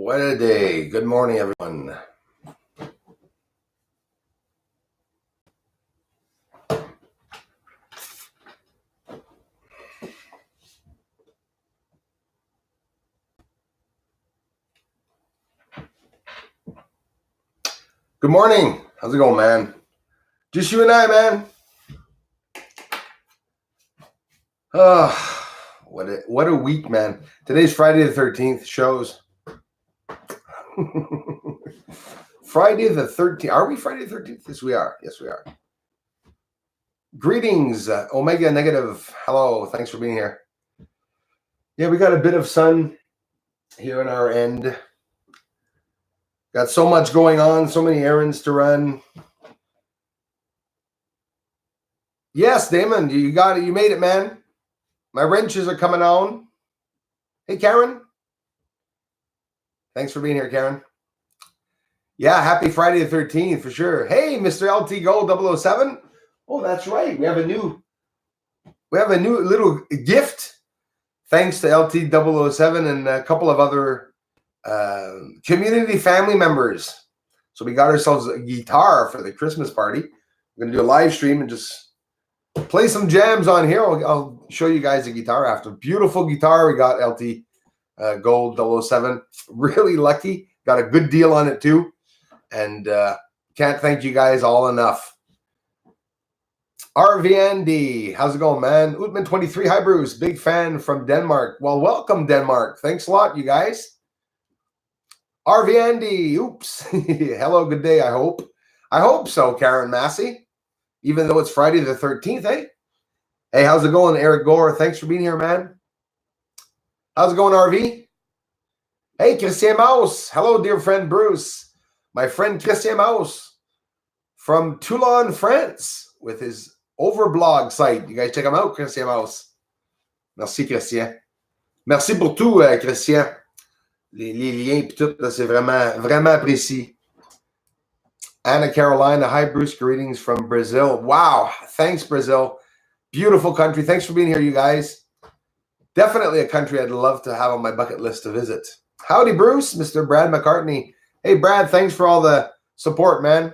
What a day. Good morning, everyone. Good morning. How's it going, man? Just you and I, man. What a week, man. Today's Friday the 13th. Shows. Friday the 13th. Are we Friday the 13th? Yes, we are. Yes, we are. Greetings, Omega Negative. Hello. Thanks for being here. Yeah, we got a bit of sun here on our end. Got so much going on, so many errands to run. Yes, Damon, you got it. You made it, man. My wrenches are coming on. Hey, Karen. Thanks for being here, Karen. Yeah, happy Friday the 13th for sure. Hey, Mr. LT Gold 007. Oh, that's right. We have a new little gift thanks to LT 007 and a couple of other community family members. So we got ourselves a guitar for the Christmas party. We're going to do a live stream and just play some jams on here. I'll show you guys the guitar after. Beautiful guitar. We got LT Gold 007. Really lucky. Got a good deal on it too. And can't thank you guys all enough. RVND, how's it going, man? Utman 23, hi Bruce, big fan from Denmark. Well, welcome Denmark. Thanks a lot, you guys. RVND, oops. Hello, good day, I hope. I hope so, Karen Massey. Even though it's Friday the 13th, eh? Hey, how's it going, Eric Gore? Thanks for being here, man. How's it going, RV? Hey, Christian Maus. Hello, dear friend Bruce. My friend Christian Maus from Toulon, France, with his Overblog site. You guys check him out, Christian Maus. Merci, Christian. Merci pour tout, Christian. Les liens et tout, c'est vraiment apprécié. Anna Carolina, hi Bruce, greetings from Brazil. Wow, thanks Brazil. Beautiful country. Thanks for being here, you guys. Definitely a country I'd love to have on my bucket list to visit. Howdy, Bruce, Mr. Brad McCartney. Hey, Brad, thanks for all the support, man.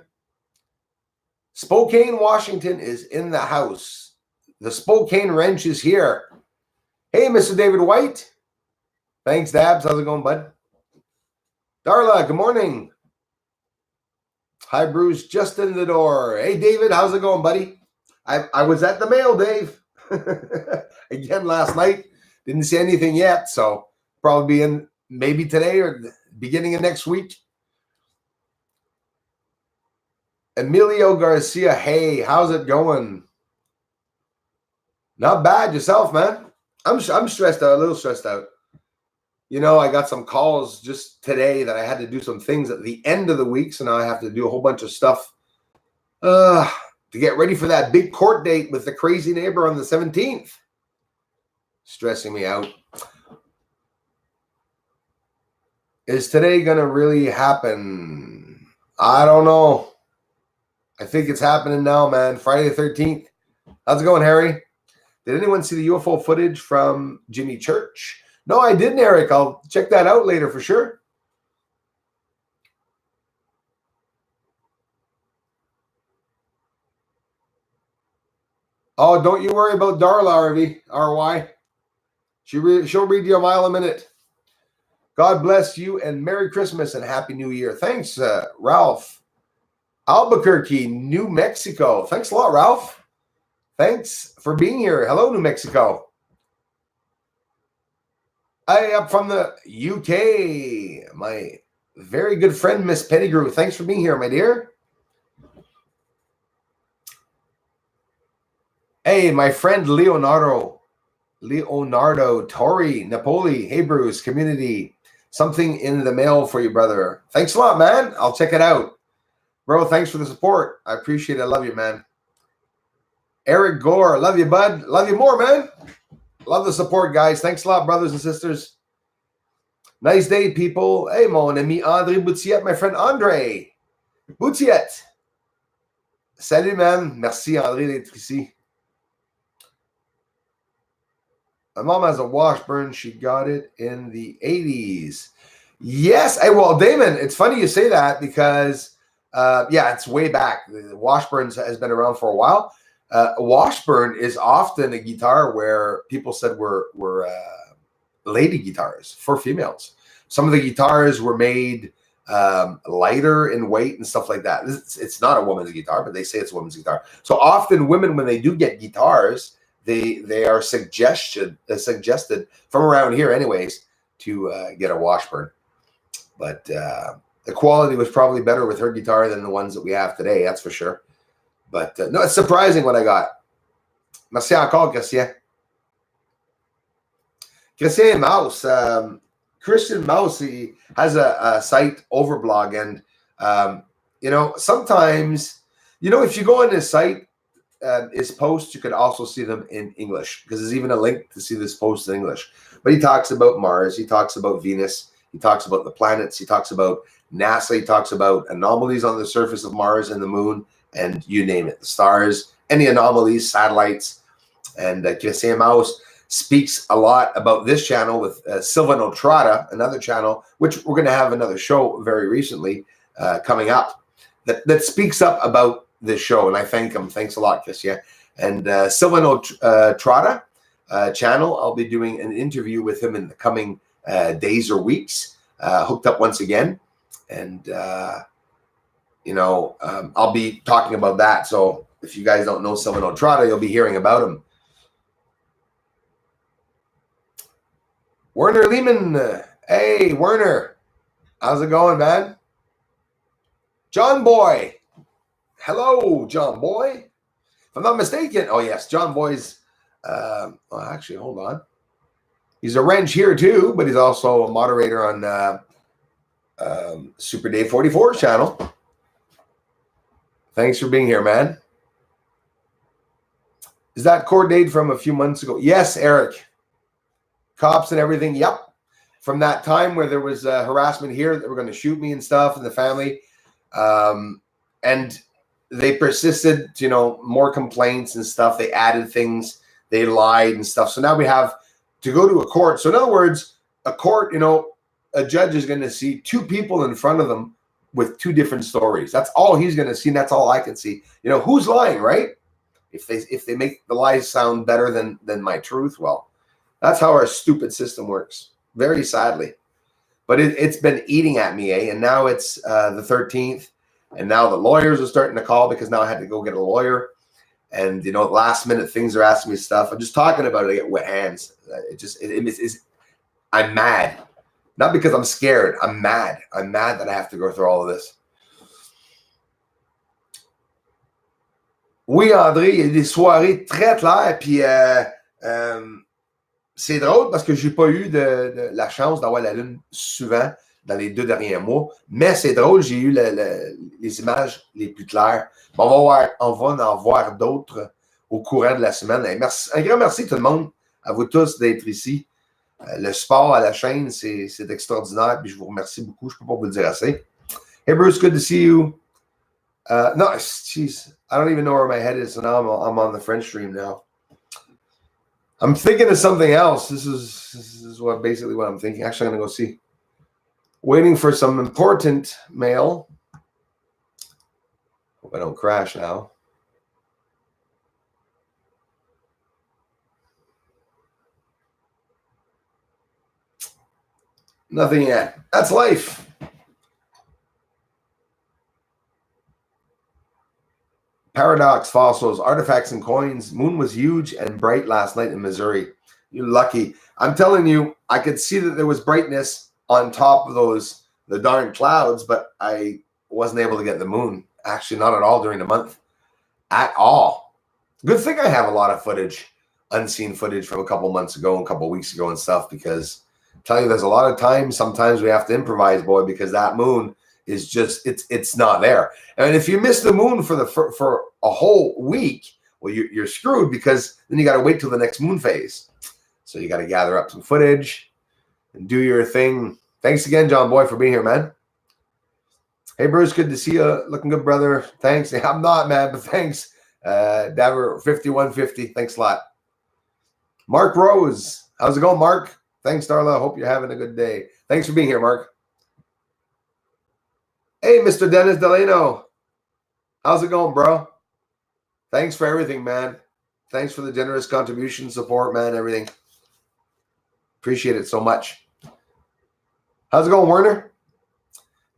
Spokane, Washington is in the house. The Spokane Wrench is here. Hey, Mr. David White. Thanks, Dabs. How's it going, bud? Darla, good morning. Hi, Bruce. Just in the door. Hey, David. How's it going, buddy? I was at the mail, Dave. Again, last night. Didn't see anything yet, so probably be in maybe today or the beginning of next week. Emilio Garcia. Hey, how's it going? Not bad. Yourself, man? I'm stressed out, a little stressed out. You know, I got some calls just today that I had to do some things at the end of the week. So now I have to do a whole bunch of stuff to get ready for that big court date with the crazy neighbor on the 17th. Stressing me out. Is today going to really happen? I don't know. I think it's happening now, man. Friday the 13th. How's it going, Harry? Did anyone see the UFO footage from Jimmy Church? No, I didn't, Eric. I'll check that out later for sure. Oh, don't you worry about Darla, RY. She'll read you a mile a minute. God bless you and Merry Christmas and Happy New Year. Thanks, Ralph. Albuquerque, New Mexico. Thanks a lot, Ralph. Thanks for being here. Hello, New Mexico. I am from the UK. My very good friend, Miss Pettigrew. Thanks for being here, my dear. Hey, my friend Leonardo Tori, Napoli. Hey, Bruce, community. Something in the mail for you, brother. Thanks a lot, man. I'll check it out. Bro, thanks for the support. I appreciate it. I love you, man. Eric Gore. Love you, bud. Love you more, man. Love the support, guys. Thanks a lot, brothers and sisters. Nice day, people. Hey, mon ami André Boutiette, my friend André Boutiette. Salut, man. Merci, André, d'être ici. My mom has a Washburn. She got it in the 80s. Yes. Hey, well, Damon, it's funny you say that because, yeah, it's way back. The Washburn has been around for a while. Washburn is often a guitar where people said were lady guitars for females. Some of the guitars were made lighter in weight and stuff like that. It's not a woman's guitar, but they say it's a woman's guitar. So often women, when they do get guitars, they are suggested from around here anyways to get a Washburn. But the quality was probably better with her guitar than the ones that we have today, that's for sure. But no, it's surprising what I got. Merci encore, Christian. Christian Mouse. Christian Mouse, he has a site overblog. And, you know, sometimes, you know, if you go on his site, his posts, you can also see them in English because there's even a link to see this post in English. But he talks about Mars. He talks about Venus. He talks about the planets. He talks about NASA. He talks about anomalies on the surface of Mars and the moon, and you name it, the stars, any anomalies, satellites. And Christian Maus speaks a lot about this channel with Silvano Trotta, another channel, which we're going to have another show very recently coming up that speaks up about this show. And I thank him. Thanks a lot, Christian. And Silvano Trotta channel, I'll be doing an interview with him in the coming days or weeks, hooked up once again. And, you know, I'll be talking about that. So if you guys don't know Silvano Trotta, you'll be hearing about him. Werner Lehman. Hey, Werner. How's it going, man? John Boy. Hello, John Boy. If I'm not mistaken. Oh, yes, John Boy's. Well, actually, hold on. He's a wrench here, too, but he's also a moderator on Super Dave 44 channel. Thanks for being here, man. Is that court date from a few months ago? Yes, Eric. Cops and everything. Yep. From that time where there was harassment here that were going to shoot me and stuff and the family. And they persisted, you know, more complaints and stuff. They added things. They lied and stuff. So now we have to go to a court. So in other words, a court, you know, a judge is going to see two people in front of them with two different stories. That's all he's going to see, and that's all I can see. You know, who's lying, right? If they make the lies sound better than my truth, well, that's how our stupid system works, very sadly. But it's been eating at me, eh? And now it's the 13th, and now the lawyers are starting to call because now I had to go get a lawyer. And, you know, last minute things are asking me stuff. I'm just talking about it, I get wet hands. I'm mad. Not because I'm scared. I'm mad. I'm mad that I have to go through all of this. Oui, André, il y a des soirées très claires. Puis c'est drôle parce que j'ai pas eu de la chance d'avoir la lune souvent dans les 2 derniers mois. Mais c'est drôle, j'ai eu les images les plus claires. On va en voir d'autres au courant de la semaine. Et merci, un grand merci tout le monde, à vous tous d'être ici. Le support à la chaîne, c'est extraordinaire. Puis je vous remercie beaucoup. Je ne peux pas vous le dire assez. Hey Bruce, good to see you. No, jeez, I don't even know where my head is. So now I'm on the French stream now. I'm thinking of something else. This is basically what I'm thinking. Actually, I'm going to go see. Waiting for some important mail. Hope I don't crash now. Nothing yet. That's life. Paradox fossils, artifacts and coins. Moon was huge and bright last night in Missouri. You're lucky. I'm telling you, I could see that there was brightness on top of the darn clouds, but I wasn't able to get the moon. Actually, not at all during the month. At all. Good thing I have a lot of footage, unseen footage from a couple months ago and a couple weeks ago and stuff, because I'm telling you, there's a lot of times, sometimes we have to improvise, boy, because that moon is just, it's not there. And if you miss the moon for a whole week, well, you're screwed, because then you got to wait till the next moon phase. So you got to gather up some footage and do your thing. Thanks again, John Boy, for being here, man. Hey, Bruce, good to see you. Looking good, brother. Thanks. I'm not, man, but thanks. Daver 5150. Thanks a lot. Mark Rose. How's it going, Mark? Thanks, Darla. Hope you're having a good day. Thanks for being here, Mark. Hey, Mr. Dennis Delano. How's it going, bro? Thanks for everything, man. Thanks for the generous contribution, support, man, everything. Appreciate it so much. How's it going, Werner?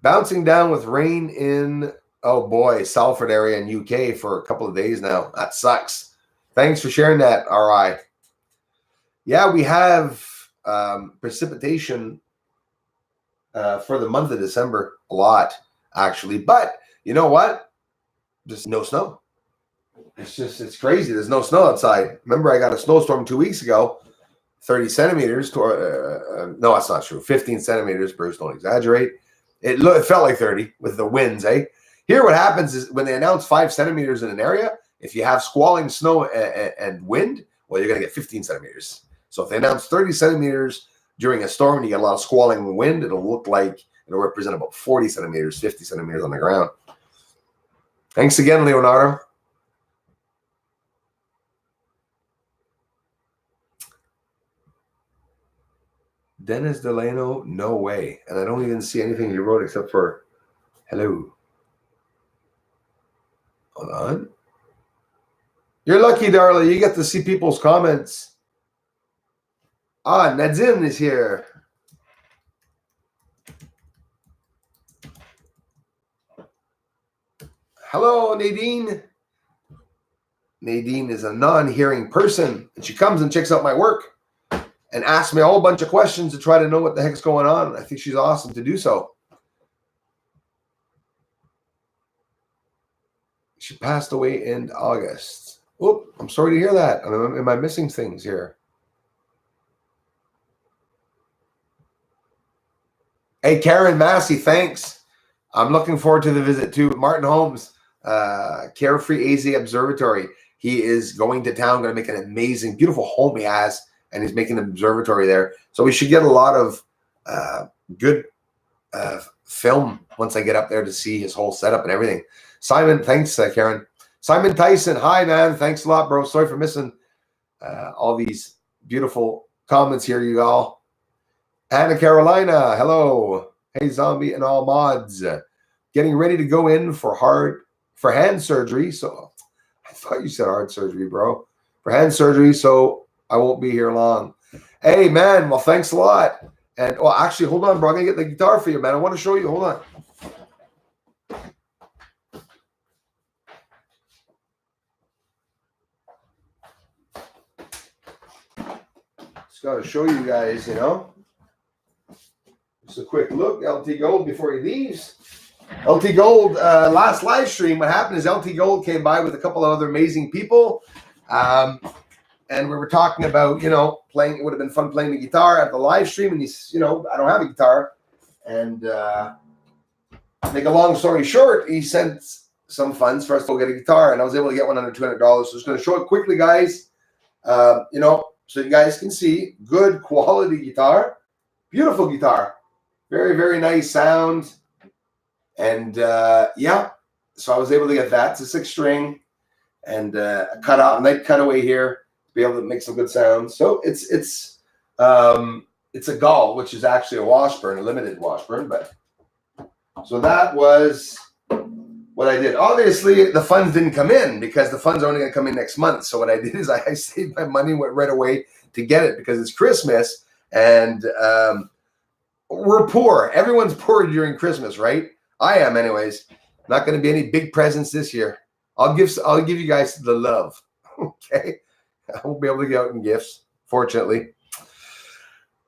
Bouncing down with rain in, oh boy, Salford area in UK for a couple of days now. That sucks. Thanks for sharing that, RI. Yeah, we have precipitation for the month of December, a lot, actually. But you know what? Just no snow. It's crazy. There's no snow outside. Remember, I got a snowstorm 2 weeks ago, 30 centimeters. No, that's not true. 15 centimeters, Bruce, don't exaggerate. It felt like 30 with the winds, eh? Here, what happens is when they announce 5 centimeters in an area, if you have squalling snow and wind, well, you're going to get 15 centimeters. So if they announce 30 centimeters during a storm and you get a lot of squalling wind, it'll represent about 40 centimeters, 50 centimeters on the ground. Thanks again, Leonardo. Dennis Delano, no way. And I don't even see anything he wrote except for hello. Hold on. You're lucky, darling. You get to see people's comments. Ah, Nadine is here. Hello, Nadine. Nadine is a non-hearing person, and she comes and checks out my work and asks me a whole bunch of questions to try to know what the heck's going on. I think she's awesome to do so. She passed away in August. Oop, I'm sorry to hear that. Am I missing things here? Hey, Karen Massey, thanks. I'm looking forward to the visit too. Martin Holmes, Carefree AZ Observatory. He is going to town, going to make an amazing, beautiful home he has, and he's making an observatory there. So we should get a lot of good film once I get up there to see his whole setup and everything. Simon, thanks, Karen. Simon Tyson, hi, man. Thanks a lot, bro. Sorry for missing all these beautiful comments here, you all. Anna Carolina, hello. Hey, zombie and all mods. Getting ready to go in for hand surgery. So I thought you said heart surgery, bro. For hand surgery, so I won't be here long. Hey, man. Well, thanks a lot. And well, actually, hold on, bro. I'm gonna get the guitar for you, man. I want to show you. Hold on. Just gotta show you guys, you know. Just a quick look, LT Gold before he leaves. LT Gold, last live stream, what happened is LT Gold came by with a couple of other amazing people. And we were talking about, you know, playing. It would have been fun playing the guitar at the live stream. And he's, you know, I don't have a guitar. And make a long story short, he sent some funds for us to go get a guitar. And I was able to get one under $200. So I'm just going to show it quickly, guys. You know, so you guys can see good quality guitar. Beautiful guitar. Very, very nice sound. And yeah, so I was able to get that. It's a 6-string and a night cutaway here to be able to make some good sounds. So it's a gull, which is actually a Washburn, a limited Washburn. But so that was what I did. Obviously, the funds didn't come in because the funds are only going to come in next month. So what I did is I saved my money, went right away to get it because it's Christmas and we're poor. Everyone's poor during Christmas, right? I am, anyways. Not going to be any big presents this year. I'll give you guys the love. Okay, I won't be able to get out in gifts, fortunately.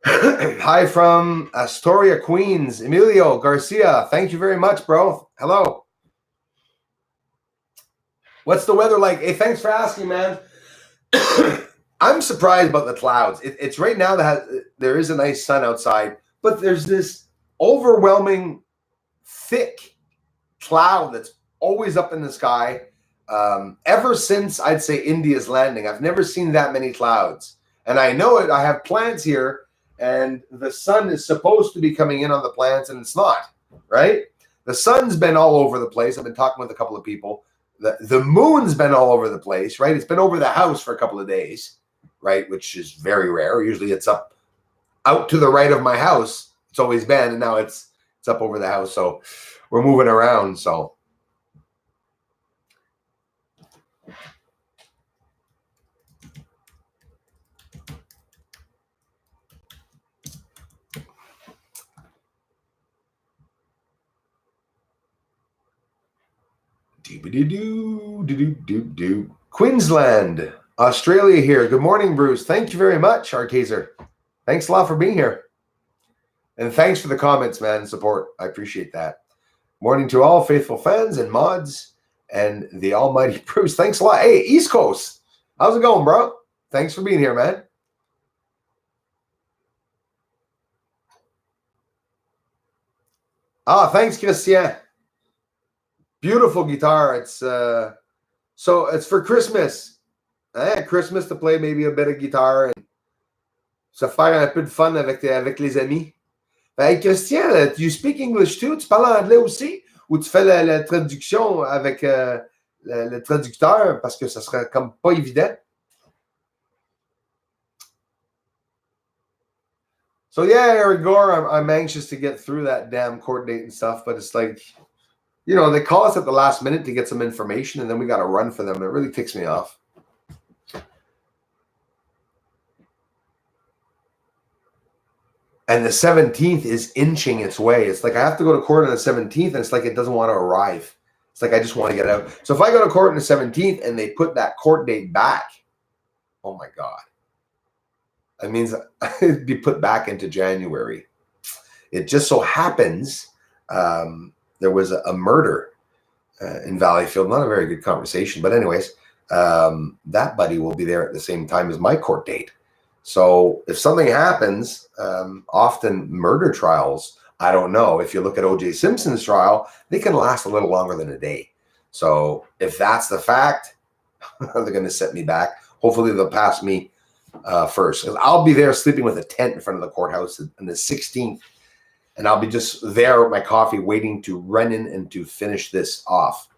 Hi from Astoria, Queens, Emilio Garcia. Thank you very much, bro. Hello. What's the weather like? Hey, thanks for asking, man. I'm surprised about the clouds. It's right now that there is a nice sun outside. But there's this overwhelming, thick cloud that's always up in the sky. Ever since, I'd say, India's landing, I've never seen that many clouds. And I know it. I have plants here, and the sun is supposed to be coming in on the plants, and it's not, right? The sun's been all over the place. I've been talking with a couple of people. The moon's been all over the place, right? It's been over the house for a couple of days, right? Which is very rare. Usually it's up out to the right of my house. It's always been, and now it's up over the house. So we're moving around. So Queensland, Australia here. Good morning, Bruce. Thank you very much, Artaser. Thanks a lot for being here. And thanks for the comments, man, and support. I appreciate that. Morning to all faithful fans and mods and the almighty Bruce. Thanks a lot. Hey, East Coast. How's it going, bro? Thanks for being here, man. Thanks, Christian. Beautiful guitar. It's so it's for Christmas. Christmas to play maybe a bit of guitar and se faire un peu de fun avec les amis. Hey, Christian, you speak English too? Tu parles anglais aussi? Ou tu fais la traduction avec le traducteur parce que ça serait comme pas évident? So yeah, Eric Gore, I'm anxious to get through that damn court date and stuff, but it's like, you know, they call us at the last minute to get some information, and then we got to run for them. It really ticks me off. And the 17th is inching its way. It's like I have to go to court on the 17th, and it's like it doesn't want to arrive. It's like I just want to get out. So if I go to court on the 17th and they put that court date back, oh my God. That means it'd be put back into January. It just so happens there was a murder in Valleyfield. Not a very good conversation, but anyways, that buddy will be there at the same time as my court date. So if something happens, often murder trials, I don't know. If you look at O.J. Simpson's trial, they can last a little longer than a day. So if that's the fact, they're going to set me back. Hopefully they'll pass me first. Because I'll be there sleeping with a tent in front of the courthouse on the 16th. And I'll be just there with my coffee waiting to run in and to finish this off.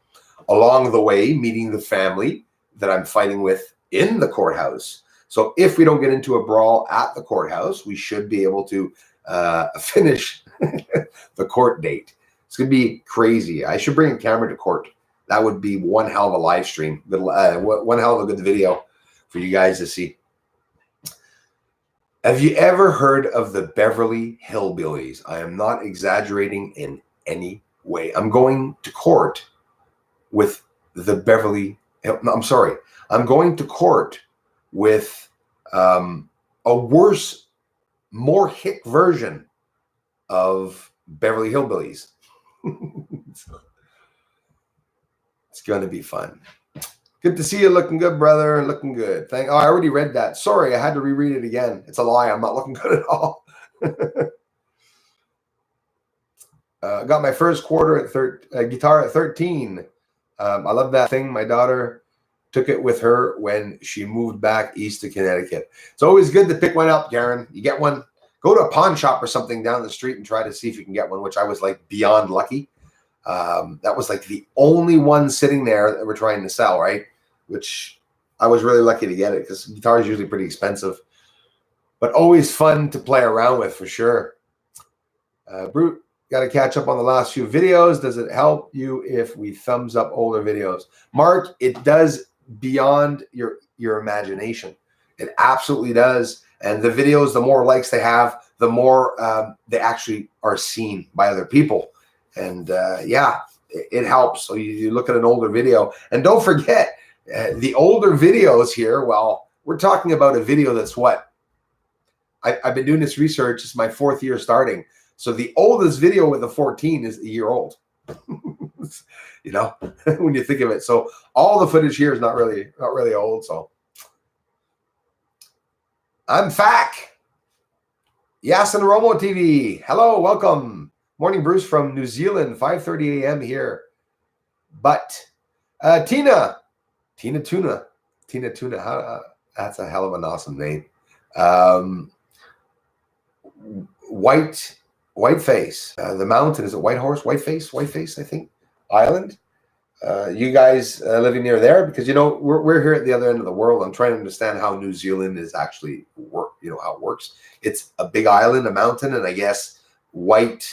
Along the way, meeting the family that I'm fighting with in the courthouse. So if we don't get into a brawl at the courthouse, we should be able to finish the court date. It's going to be crazy. I should bring a camera to court. That would be one hell of a live stream. One hell of a good video for you guys to see. Have you ever heard of the Beverly Hillbillies? I am not exaggerating in any way. I'm going to court with the Beverly. No, I'm sorry. I'm going to court with a worse, more hick version of Beverly Hillbillies. It's going to be fun. Good to see you. Looking good, brother. Looking good. I already read that. Sorry, I had to reread it again. It's a lie. I'm not looking good at all. Got my first quarter at guitar at 13. I love that thing. My daughter took it with her when she moved back east to Connecticut. It's always good to pick one up, Karen. You get one. Go to a pawn shop or something down the street and try to see if you can get one, which I was like beyond lucky. That was like the only one sitting there that we're trying to sell, right? Which I was really lucky to get it because guitar is usually pretty expensive, but always fun to play around with for sure. Brute, got to catch up on the last few videos. Does it help you if we thumbs up older videos? Mark, it does beyond your imagination. It absolutely does. And the videos, the more likes they have, the more they actually are seen by other people. And yeah, it helps. So you look at an older video, and don't forget the older videos here. Well, we're talking about a video that's what? I've been doing this research. It's my 4th year starting. So the oldest video with a 14 is a year old. You know, when you think of it. So all the footage here is not really old. So I'm Fac. Yasin Romo TV. Hello, welcome. Morning, Bruce from New Zealand, 5:30 a.m. here. But Tina Tuna. That's a hell of an awesome name. Whiteface. The mountain, is it Whitehorse? Whiteface, I think. Island. You guys living near there? Because, you know, we're here at the other end of the world. I'm trying to understand how New Zealand is actually how it works. It's a big island, a mountain, and I guess white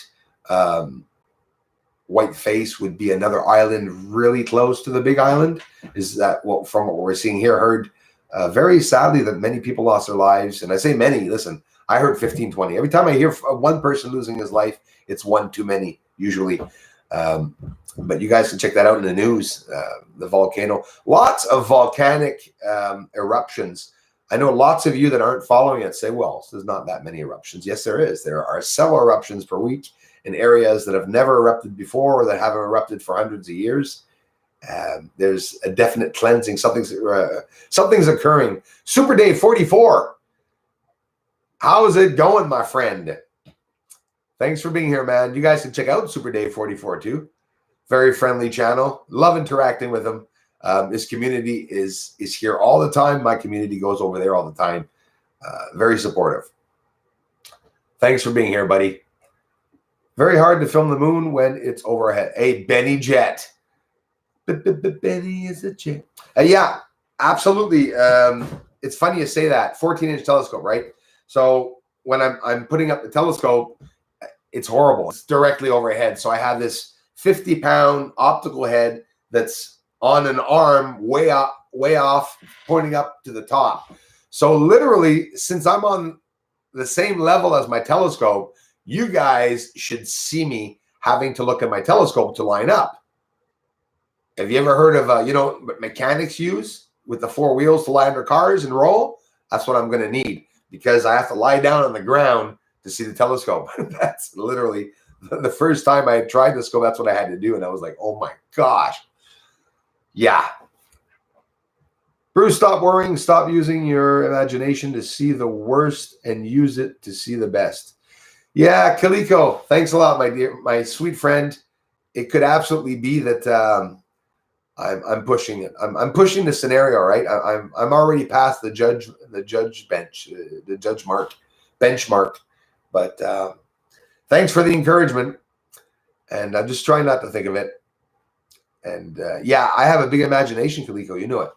white face would be another island really close to the big island. Is that from what we're seeing here? Heard very sadly that many people lost their lives. And I say many, listen, I heard 15, 20. Every time I hear one person losing his life, it's one too many, usually. But you guys can check that out in the news. The volcano, lots of volcanic eruptions. I know lots of you that aren't following it say, well, there's not that many eruptions. Yes, there is. There are several eruptions per week in areas that have never erupted before or that haven't erupted for hundreds of years. There's a definite cleansing. Something's occurring. Super Day 44. How's it going, my friend? Thanks for being here, man. You guys can check out Super Day 44 too. Very friendly channel. Love interacting with them. This community is here all the time. My community goes over there all the time. Very supportive. Thanks for being here, buddy. Very hard to film the moon when it's overhead. Hey, Benny Jet. Benny is a jet. Yeah, absolutely. It's funny you say that. 14-inch telescope, right? So when I'm putting up the telescope, it's horrible. It's directly overhead. So I have this 50-pound optical head that's on an arm way off, pointing up to the top. So literally, since I'm on the same level as my telescope, you guys should see me having to look at my telescope to line up. Have you ever heard of, what mechanics use with the 4 wheels to line their cars and roll? That's what I'm going to need, because I have to lie down on the ground to see the telescope. That's literally the first time I tried the scope. That's what I had to do. And I was like, oh my gosh. Yeah. Bruce, stop worrying. Stop using your imagination to see the worst and use it to see the best. Yeah, Kaliko, thanks a lot, my sweet friend. It could absolutely be that I'm pushing it. I'm pushing the scenario, right? I'm already past the judge benchmark. But thanks for the encouragement. And I'm just trying not to think of it. And yeah, I have a big imagination, Kaliko. You know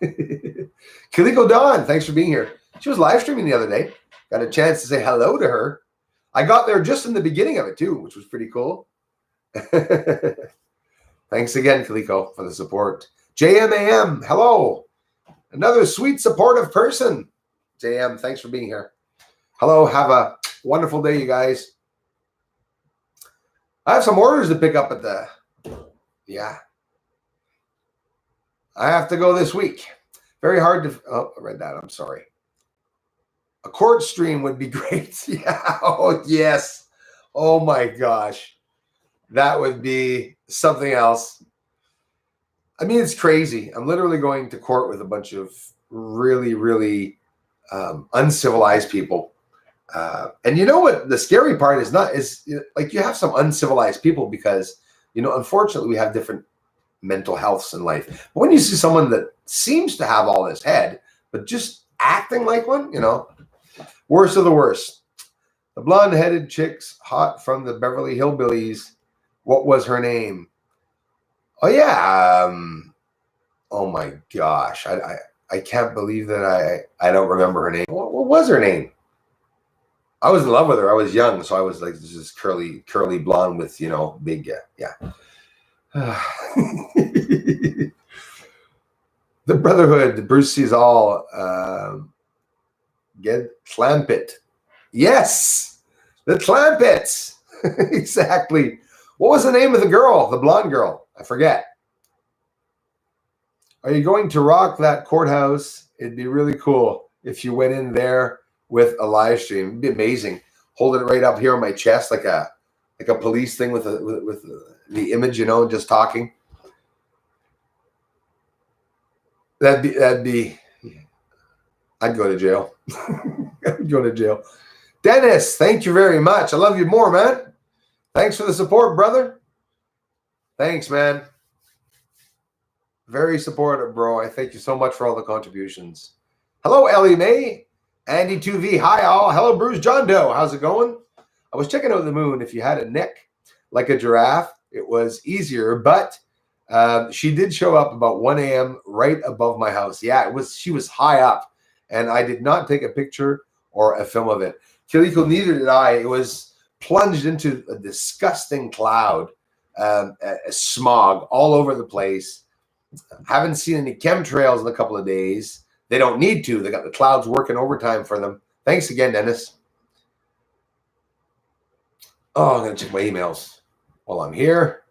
it. Kaliko Dawn, thanks for being here. She was live streaming the other day. Got a chance to say hello to her. I got there just in the beginning of it too, which was pretty cool. Thanks again, Kaliko, for the support. JMAM, hello. Another sweet, supportive person. JM, thanks for being here. Hello, have a wonderful day, you guys. I have some orders to pick up at the... Yeah. I have to go this week. Very hard to... Oh, I read that. I'm sorry. A court stream would be great. Yeah. Oh, yes. Oh, my gosh. That would be something else. I mean, it's crazy. I'm literally going to court with a bunch of really, really uncivilized people. And you know what the scary part is like you have some uncivilized people because, unfortunately we have different mental healths in life. But when you see someone that seems to have all this head, but just acting like one, worst of the worst. The blonde-headed chick's hot from the Beverly Hillbillies. What was her name? Oh, yeah. Oh, my gosh. I can't believe that I don't remember her name. What was her name? I was in love with her. I was young, so I was like this curly blonde with, big, yeah. The Brotherhood, Bruce sees all. Get Clampett. Yes, the Clampets. Exactly. What was the name of the girl, the blonde girl? I forget. Are you going to rock that courthouse? It'd be really cool if you went in there with a live stream. It'd be amazing. Holding it right up here on my chest like a police thing with the image, just talking. That'd be I'd go to jail. I'd go to jail. Dennis, thank you very much. I love you more, man. Thanks for the support, brother. Thanks, man. Very supportive, bro. I thank you so much for all the contributions. Hello, Ellie Mae. Andy 2V. Hi, all. Hello, Bruce John Doe. How's it going? I was checking out the moon. If you had a neck like a giraffe, it was easier, but she did show up about 1 a.m. right above my house. Yeah, she was high up, and I did not take a picture or a film of it. Kiliko, neither did I. It was plunged into a disgusting cloud. smog all over the place. Haven't seen any chemtrails in a couple of days. They don't need to. They got the clouds working overtime for them. Thanks again, Dennis. Oh, I'm going to check my emails while I'm here.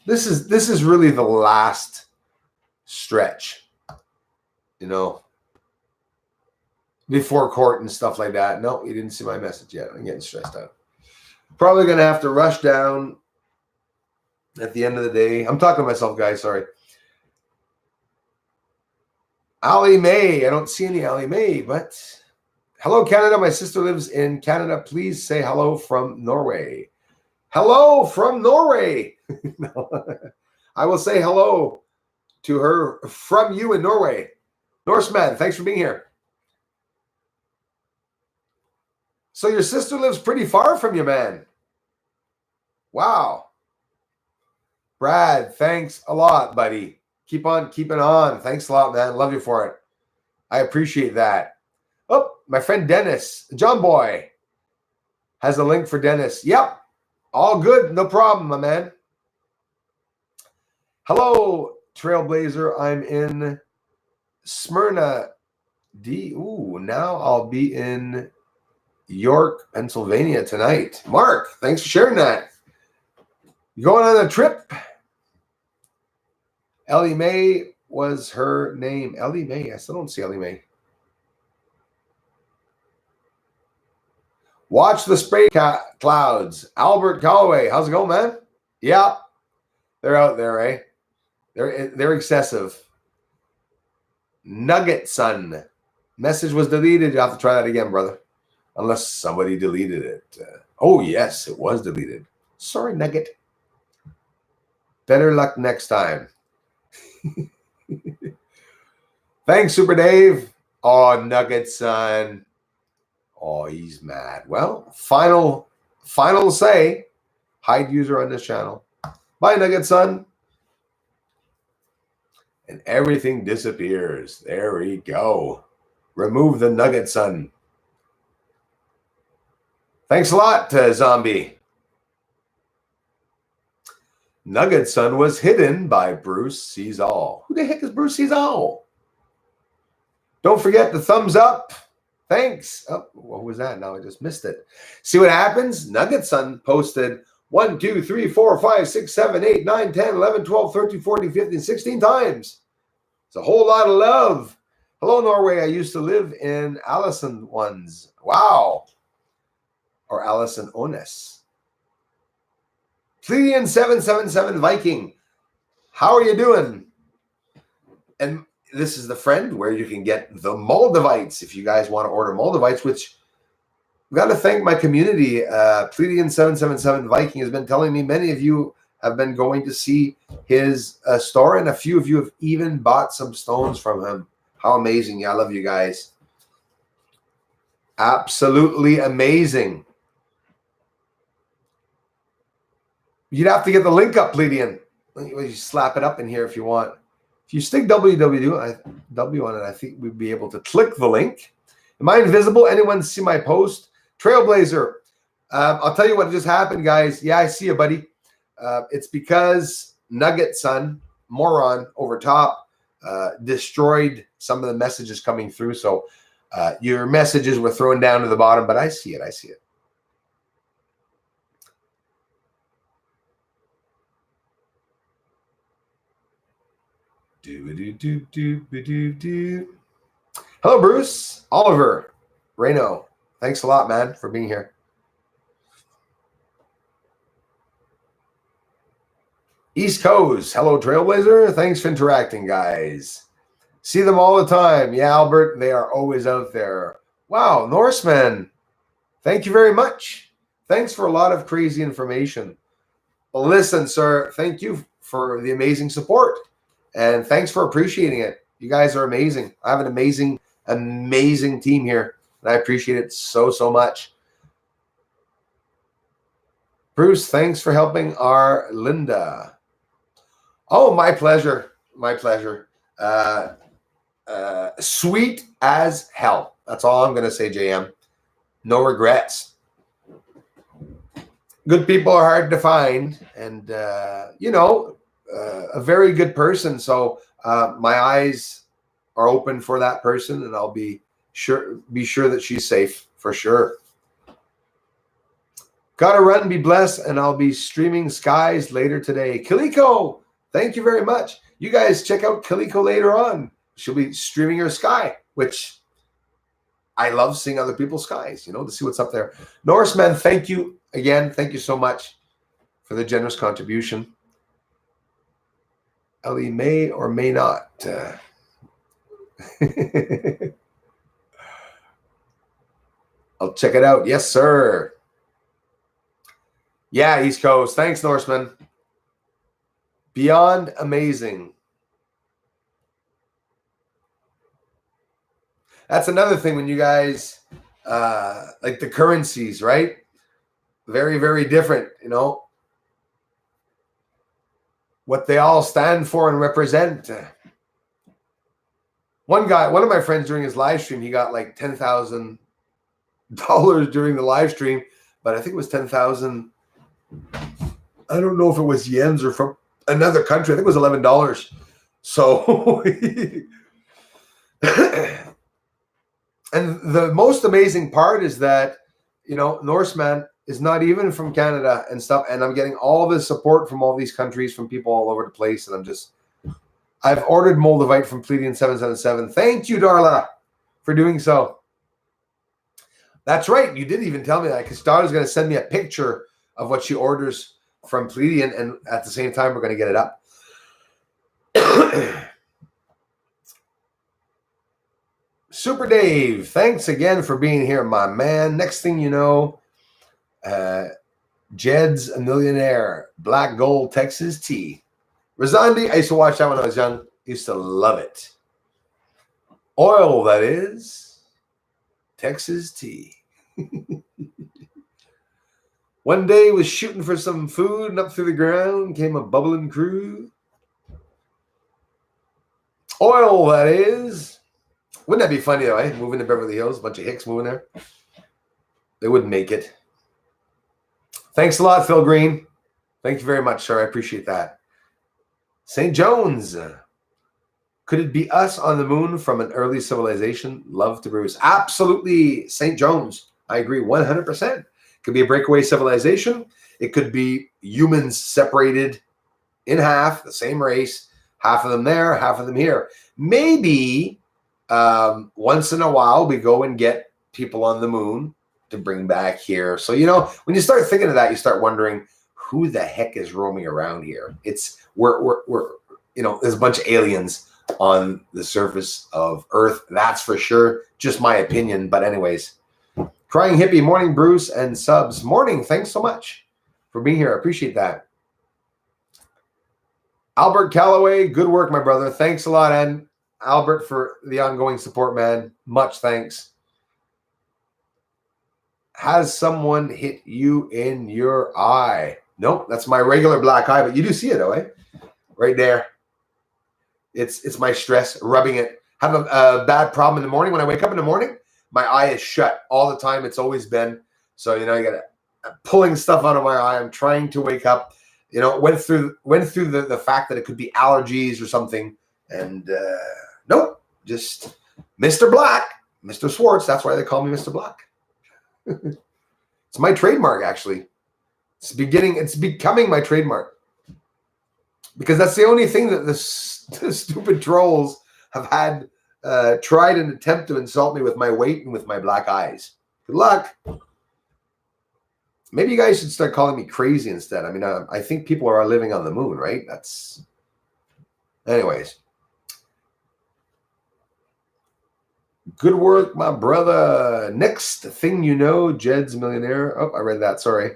This is really the last stretch, you know, before court and stuff like that. No, you didn't see my message yet. I'm getting stressed out. Probably going to have to rush down at the end of the day. I'm talking to myself, guys. Sorry. Ali May. I don't see any Ali May, but hello, Canada. My sister lives in Canada. Please say hello from Norway. Hello from Norway. No, I will say hello to her from you in Norway. Norseman, thanks for being here. So your sister lives pretty far from you, man. Wow. Brad, thanks a lot, buddy. Keep on keeping on. Thanks a lot, man. Love you for it. I appreciate that. Oh, my friend Dennis, John Boy, has a link for Dennis. Yep. All good. No problem, my man. Hello, Trailblazer. I'm in Smyrna. Now I'll be in York, Pennsylvania tonight. Mark, thanks for sharing that. You going on a trip? Ellie Mae was her name. Ellie Mae. I still don't see Ellie Mae. Watch the spray clouds. Albert Calloway. How's it going, man? Yeah. They're out there, eh? They're excessive. Nugget Son. Message was deleted. You have to try that again, brother. Unless somebody deleted it. Oh, yes, it was deleted. Sorry, Nugget. Better luck next time. Thanks, Super Dave. Oh, Nugget Son. Oh, he's mad. Well, final say. Hide user on this channel. Bye, Nugget Son. And everything disappears. There we go. Remove the Nugget Son. Thanks a lot, Zombie. Nugget Son was hidden by Bruce Sees All. Who the heck is Bruce Sees All? Don't forget the thumbs up. Thanks. Oh, what was that? Now I just missed it. See what happens? Nugget Son posted 1, 2, 3, 4, 5, 6, 7, 8, 9, 10, 11, 12, 13, 14, 15, 16 times. It's a whole lot of love. Hello, Norway. I used to live in Allison ones. Wow. Or Allison Ones. Pledian 777 Viking. How are you doing? And this is the friend where you can get the Moldavites if you guys want to order Moldavites, which I've got to thank my community. Pledian 777 Viking has been telling me many of you have been going to see his store, and a few of you have even bought some stones from him. How amazing. Yeah, I love you guys. Absolutely amazing. You'd have to get the link up, Pledian. You slap it up in here if you want. If you stick www on it, I think we'd be able to click the link. Am I invisible? Anyone see my post? Trailblazer. I'll tell you what just happened, guys. Yeah, I see you, buddy. It's because Nugget Son, moron over top, destroyed some of the messages coming through. So your messages were thrown down to the bottom, but I see it. I see it. Hello, Bruce, Oliver, Reno. Thanks a lot, man, for being here. East Coast. Hello, Trailblazer. Thanks for interacting, guys. See them all the time. Yeah, Albert, they are always out there. Wow, Norseman. Thank you very much. Thanks for a lot of crazy information. Well, listen, sir, thank you for the amazing support. And thanks for appreciating it. You guys are amazing. I have an amazing, amazing team here. And I appreciate it so, so much. Bruce, thanks for helping our Linda. Oh, my pleasure. My pleasure. Sweet as hell. That's all I'm going to say, JM. No regrets. Good people are hard to find, and you know, a very good person. So my eyes are open for that person, and I'll be sure that she's safe for sure. Gotta run, be blessed, and I'll be streaming Skies later today. Kaliko, thank you very much. You guys check out Kaliko later on. She'll be streaming her Sky, which I love seeing other people's skies, you know, to see what's up there. Norseman, thank you again. Thank you so much for the generous contribution. Ellie may or may not. I'll check it out. Yes, sir. Yeah, East Coast. Thanks, Norseman. Beyond amazing. That's another thing when you guys, like the currencies, right? Very, very different, you know, what they all stand for and represent. One of my friends during his live stream, he got like $10,000 during the live stream, but I think it was 10,000. I don't know if it was yens or from another country. I think it was $11. So, and the most amazing part is that, you know, Norseman is not even from Canada and stuff. And I'm getting all this support from all these countries, from people all over the place. And I've ordered Moldavite from Pleiadian 777. Thank you, Darla, for doing so. That's right. You did even tell me that, because Darla's going to send me a picture of what she orders from Pleiadian. And at the same time, we're going to get it up. Super Dave, thanks again for being here, my man. Next thing you know, Jed's a millionaire. Black Gold Texas tea. Razandi, I used to watch that when I was young. Used to love it. Oil, that is. Texas tea. One day was shooting for some food, and up through the ground came a bubbling crew. Oil, that is. Wouldn't that be funny, though, eh? Moving to Beverly Hills, a bunch of hicks moving there. They wouldn't make it. Thanks a lot, Phil Green. Thank you very much, sir. I appreciate that. St. Jones. Could it be us on the moon from an early civilization? Love to Bruce. Absolutely, St. Jones. I agree 100%. Could be a breakaway civilization. It could be humans separated in half, the same race. Half of them there, half of them here. Maybe once in a while we go and get people on the moon to bring back here. So, you know, when you start thinking of that, you start wondering, who the heck is roaming around here? We're you know, there's a bunch of aliens on the surface of Earth. That's for sure. Just my opinion. But anyways, Crying Hippie, morning, Bruce, and subs. Morning. Thanks so much for being here. I appreciate that. Albert Calloway, good work, my brother. Thanks a lot, and Albert, for the ongoing support, man. Much thanks. Has someone hit you in your eye? Nope, that's my regular black eye, but you do see it, though, eh? Right there. It's my stress rubbing it. Have a bad problem in the morning. When I wake up in the morning, my eye is shut all the time. It's always been. So, you know, you got pulling stuff out of my eye. I'm trying to wake up. You know, went through the fact that it could be allergies or something. And nope, just Mr. Black, Mr. Swartz. That's why they call me Mr. Black. It's my trademark, actually. It's becoming my trademark. Because that's the only thing that the stupid trolls have had tried and attempt to insult me with my weight and with my black eyes. Good luck. Maybe you guys should start calling me crazy instead. I mean, I think people are living on the moon, right? That's... Anyways. Good work, my brother. Next thing you know, Jed's a millionaire. Oh, I read that. Sorry.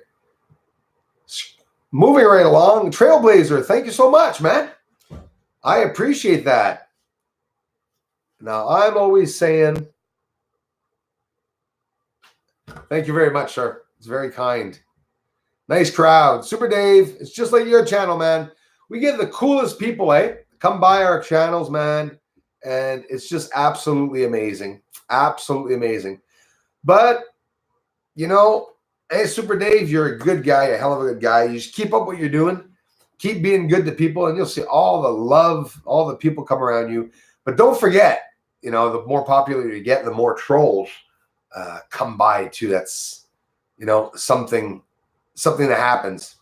Moving right along. Trailblazer, thank you so much, man. I appreciate that. Now, I'm always saying, thank you very much, sir. It's very kind. Nice crowd. Super Dave, it's just like your channel, man. We get the coolest people, eh? Come by our channels, man. And it's just absolutely amazing. Absolutely amazing. But, you know, Hey, Super Dave, you're a good guy, a hell of a good guy. You just keep up what you're doing. Keep being good to people, and you'll see all the love, all the people come around you. But don't forget, the more popular you get, the more trolls come by too. That's, something that happens.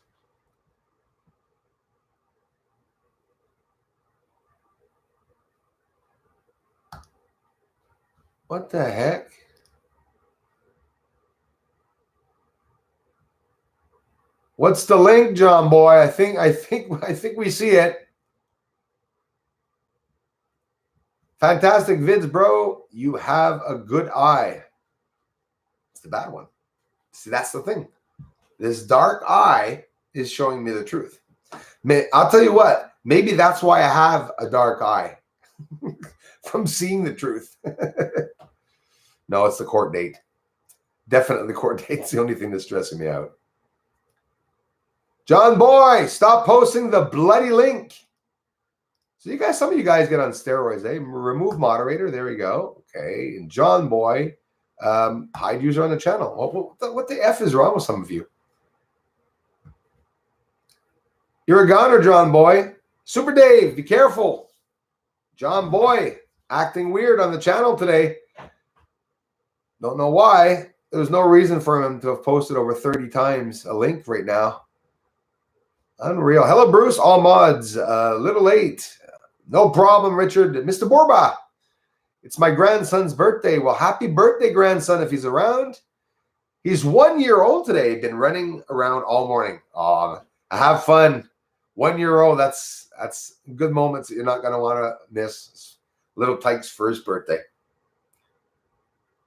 What the heck? What's the link, John boy? I think we see it. Fantastic vids, bro. You have a good eye. It's the bad one. See, that's the thing. This dark eye is showing me the truth. I'll tell you what. Maybe that's why I have a dark eye from seeing the truth. No, it's the court date. Definitely the court date's the only thing that's stressing me out. John boy, stop posting the bloody link. So some of you guys get on steroids, eh? Remove moderator. There we go. Okay. And John boy, hide user on the channel. What the F is wrong with some of you? You're a goner, John boy. Super Dave, be careful. John boy, acting weird on the channel today. Don't know why. There's no reason for him to have posted over 30 times a link right now. Unreal. Hello, Bruce. All mods. A little late. No problem, Richard. Mr. Borba. It's my grandson's birthday. Well, happy birthday, grandson, if he's around. He's 1 year old today. Been running around all morning. Have fun. 1 year old. That's good moments that you're not going to want to miss. Little Tyke's first birthday.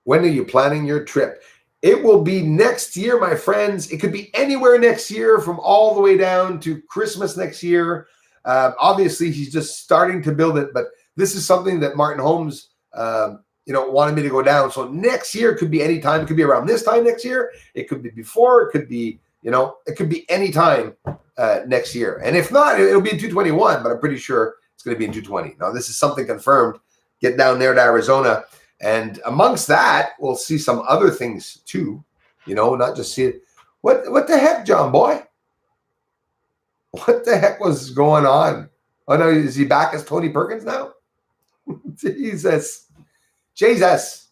When are you planning your trip? It will be next year, my friends. It could be anywhere next year, from all the way down to Christmas next year. Obviously, he's just starting to build it, but this is something that Martin Holmes, wanted me to go down. So next year could be any time. It could be around this time next year. It could be before. It could be, it could be any time next year. And if not, it'll be in 221, but I'm pretty sure it's going to be in 220. Now, this is something confirmed. Get down there to Arizona. And amongst that, we'll see some other things too, not just see it. What the heck, John boy? What the heck was going on? Oh no, is he back as Tony Perkins now? Jesus. The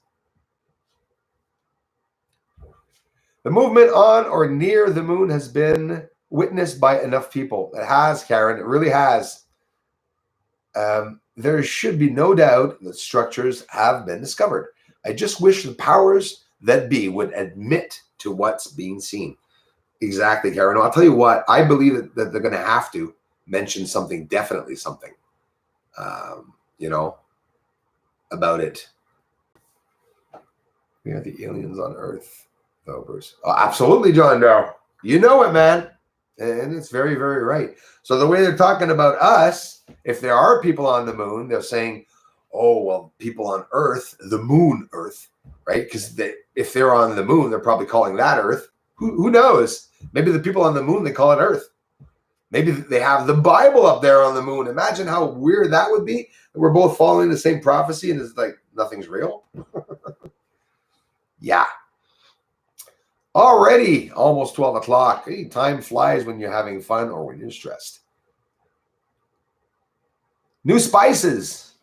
movement on or near the moon has been witnessed by enough people. It has, Karen. It really has. There should be no doubt that structures have been discovered. I just wish the powers that be would admit to what's being seen. Exactly, Karen. I'll tell you what, I believe that they're going to have to mention something, definitely something, about it. We are the aliens on Earth, though, Bruce. Oh, absolutely, John Doe. You know it, man. And it's very, very right. So the way they're talking about us, if there are people on the moon, they're saying, oh, well, people on Earth, the moon Earth, right? Because if they're on the moon, they're probably calling that Earth. Who knows? Maybe the people on the moon, they call it Earth. Maybe they have the Bible up there on the moon. Imagine how weird that would be. We're both following the same prophecy and it's like nothing's real. Yeah. Already almost 12 o'clock. Hey, time flies when you're having fun or when you're stressed. New spices.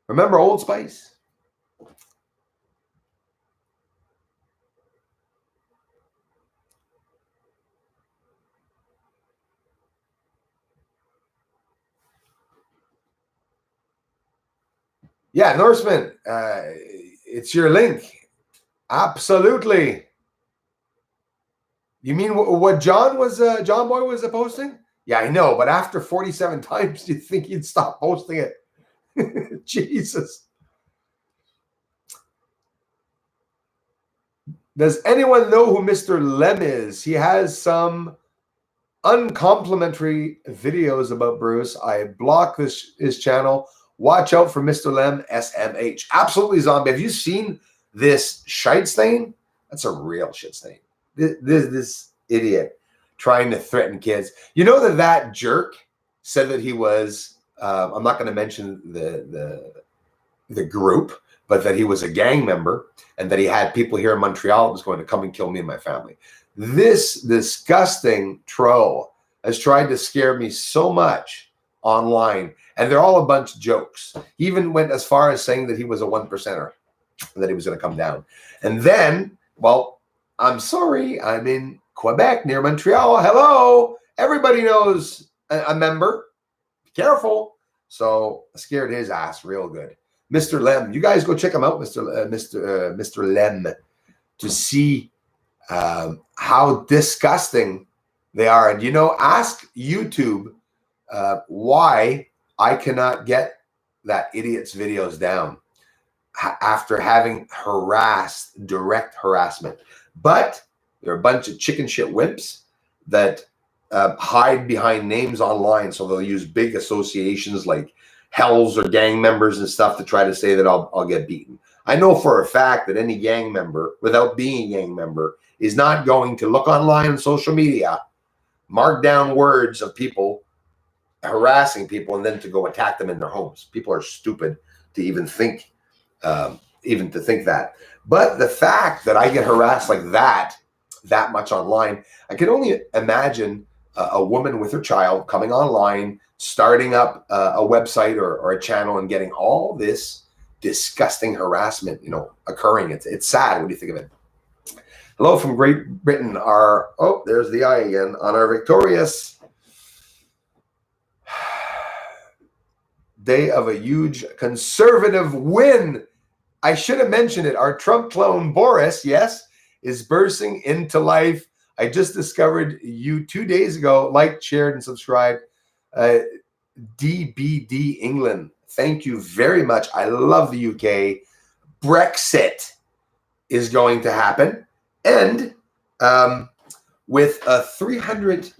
Remember Old Spice? Yeah, Norseman, it's your link. Absolutely. You mean what John Boy was posting? Yeah, I know, but after 47 times, do you think he'd stop posting it? Jesus. Does anyone know who Mr. Lem is? He has some uncomplimentary videos about Bruce. I blocked his channel. Watch out for Mr. Lem, SMH. Absolutely, Zombie. Have you seen this shite stain? That's a real shit stain. This idiot trying to threaten kids. You know that jerk said that he was, I'm not going to mention the the group, but that he was a gang member and that he had people here in Montreal that was going to come and kill me and my family. This disgusting troll has tried to scare me so much online, and they're all a bunch of jokes. He even went as far as saying that he was a 1%er, that he was going to come down. And then, well, I'm sorry, I'm in Quebec near Montreal. Hello, everybody knows a member. Be careful. So I scared his ass real good. Mr. Lem, you guys go check him out, Mr. Lem, to see how disgusting they are. And, you know, ask YouTube why I cannot get that idiot's videos down after having direct harassment. But they're a bunch of chicken shit wimps that hide behind names online. So they'll use big associations like Hells or gang members and stuff to try to say that I'll get beaten. I know for a fact that any gang member, without being a gang member, is not going to look online on social media, mark down words of people harassing people, and then to go attack them in their homes. People are stupid to even think that. But the fact that I get harassed like that much online, I can only imagine a woman with her child coming online, starting up a website or a channel and getting all this disgusting harassment, you know, occurring. It's sad when you think of it. Hello from Great Britain. There's the eye again. On our victorious day of a huge conservative win. I should have mentioned it. Our Trump clone Boris, yes, is bursting into life. I just discovered you 2 days ago. Liked, shared, and subscribed. DBD England. Thank you very much. I love the UK. Brexit is going to happen. And with a 300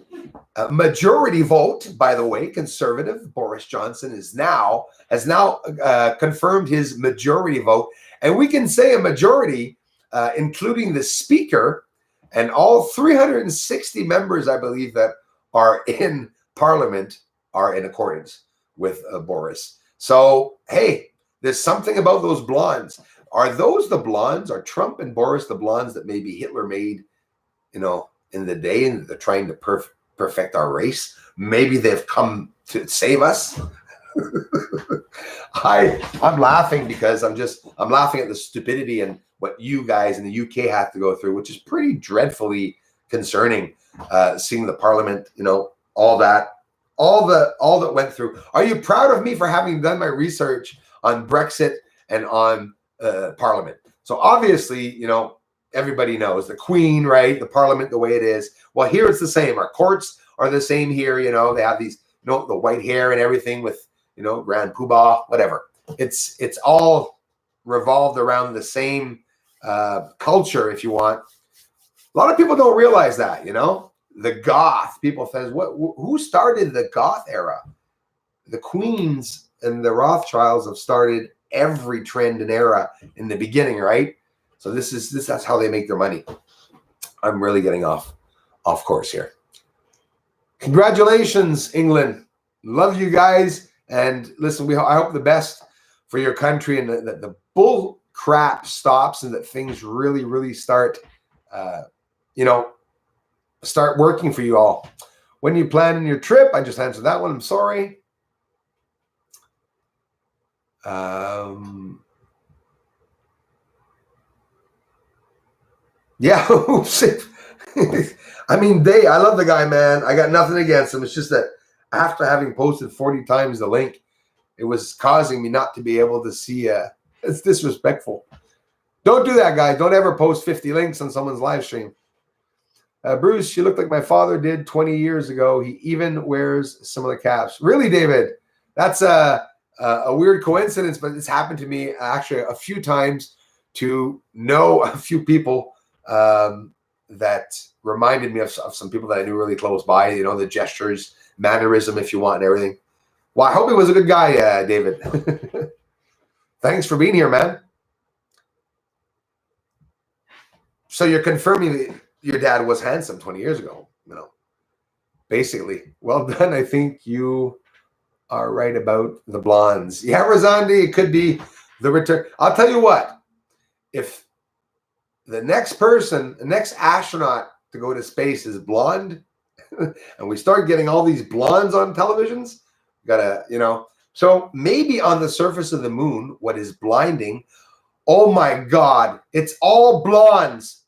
majority vote, by the way, conservative Boris Johnson has now confirmed his majority vote. And we can say a majority, including the speaker and all 360 members, I believe, that are in Parliament are in accordance with Boris. So, hey, there's something about those blondes. Are those the blondes? Are Trump and Boris the blondes that maybe Hitler made, you know, in the day, and they're trying to perfect our race? Maybe they've come to save us. I'm laughing because I'm laughing at the stupidity and what you guys in the UK have to go through, which is pretty dreadfully concerning. Seeing the Parliament, you know, all that went through. Are you proud of me for having done my research on Brexit and on Parliament? So obviously, you know, everybody knows the Queen, right? The Parliament, the way it is. Well, here it's the same. Our courts are the same here. You know, they have these, you know, the white hair and everything with, you know, Grand Poobah, whatever. It's all revolved around the same culture, if you want. A lot of people don't realize that, you know. The goth people says, who started the goth era? The Queens and the Rothschilds have started every trend and era in the beginning, right? So that's how they make their money. I'm really getting off course here. Congratulations, England. Love you guys. And listen, I hope the best for your country, and that the bull crap stops, and that things really, really start, start working for you all. When you planning your trip? I just answered that one. I'm sorry. Yeah. I mean, I love the guy, man. I got nothing against him. It's just that after having posted 40 times the link, it was causing me not to be able to see. It's disrespectful. Don't do that, guys. Don't ever post 50 links on someone's live stream. Bruce, you look like my father did 20 years ago. He even wears similar caps. Really, David? That's a weird coincidence, but it's happened to me actually a few times, to know a few people that reminded me of some people that I knew really close by. You know, the gestures, mannerism, if you want, and everything. Well, I hope he was a good guy, David. Thanks for being here, man. So you're confirming that your dad was handsome 20 years ago, you know, basically. Well done. I think you are right about the blondes. Yeah, Rosandi, it could be The return. I'll tell you what. If the next person, the next astronaut to go to space is blonde, and we start getting all these blondes on televisions, gotta, so maybe on the surface of the moon, what is blinding, oh my God, it's all blondes.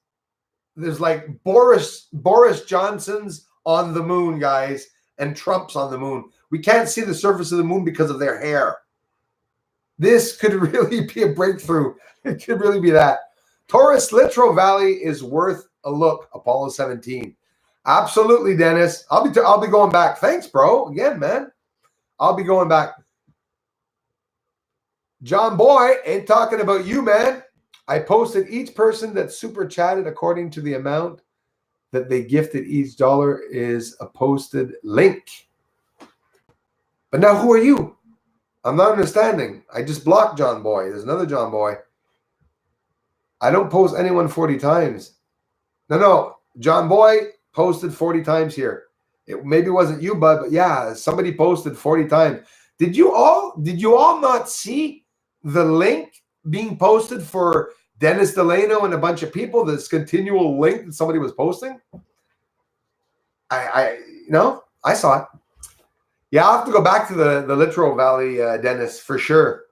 There's like Boris Johnson's on the moon, guys, and Trump's on the moon. We can't see the surface of the moon because of their hair. This could really be a breakthrough. It could really be that. Taurus Littrow Valley is worth a look. Apollo 17. Absolutely, Dennis. I'll be going back. Thanks, bro. Again, man. I'll be going back. John Boy, ain't talking about you, man. I posted each person that super chatted according to the amount that they gifted. Each dollar is a posted link. But now who are you? I'm not understanding. I just blocked John Boy. There's another John Boy. I don't post anyone 40 times. No. John Boy posted 40 times here. It maybe wasn't you, bud, but yeah, somebody posted 40 times. Did you all not see the link being posted for Dennis Delano and a bunch of people? This continual link that somebody was posting? I saw it. Yeah, I'll have to go back to the Littrow Valley, Dennis, for sure.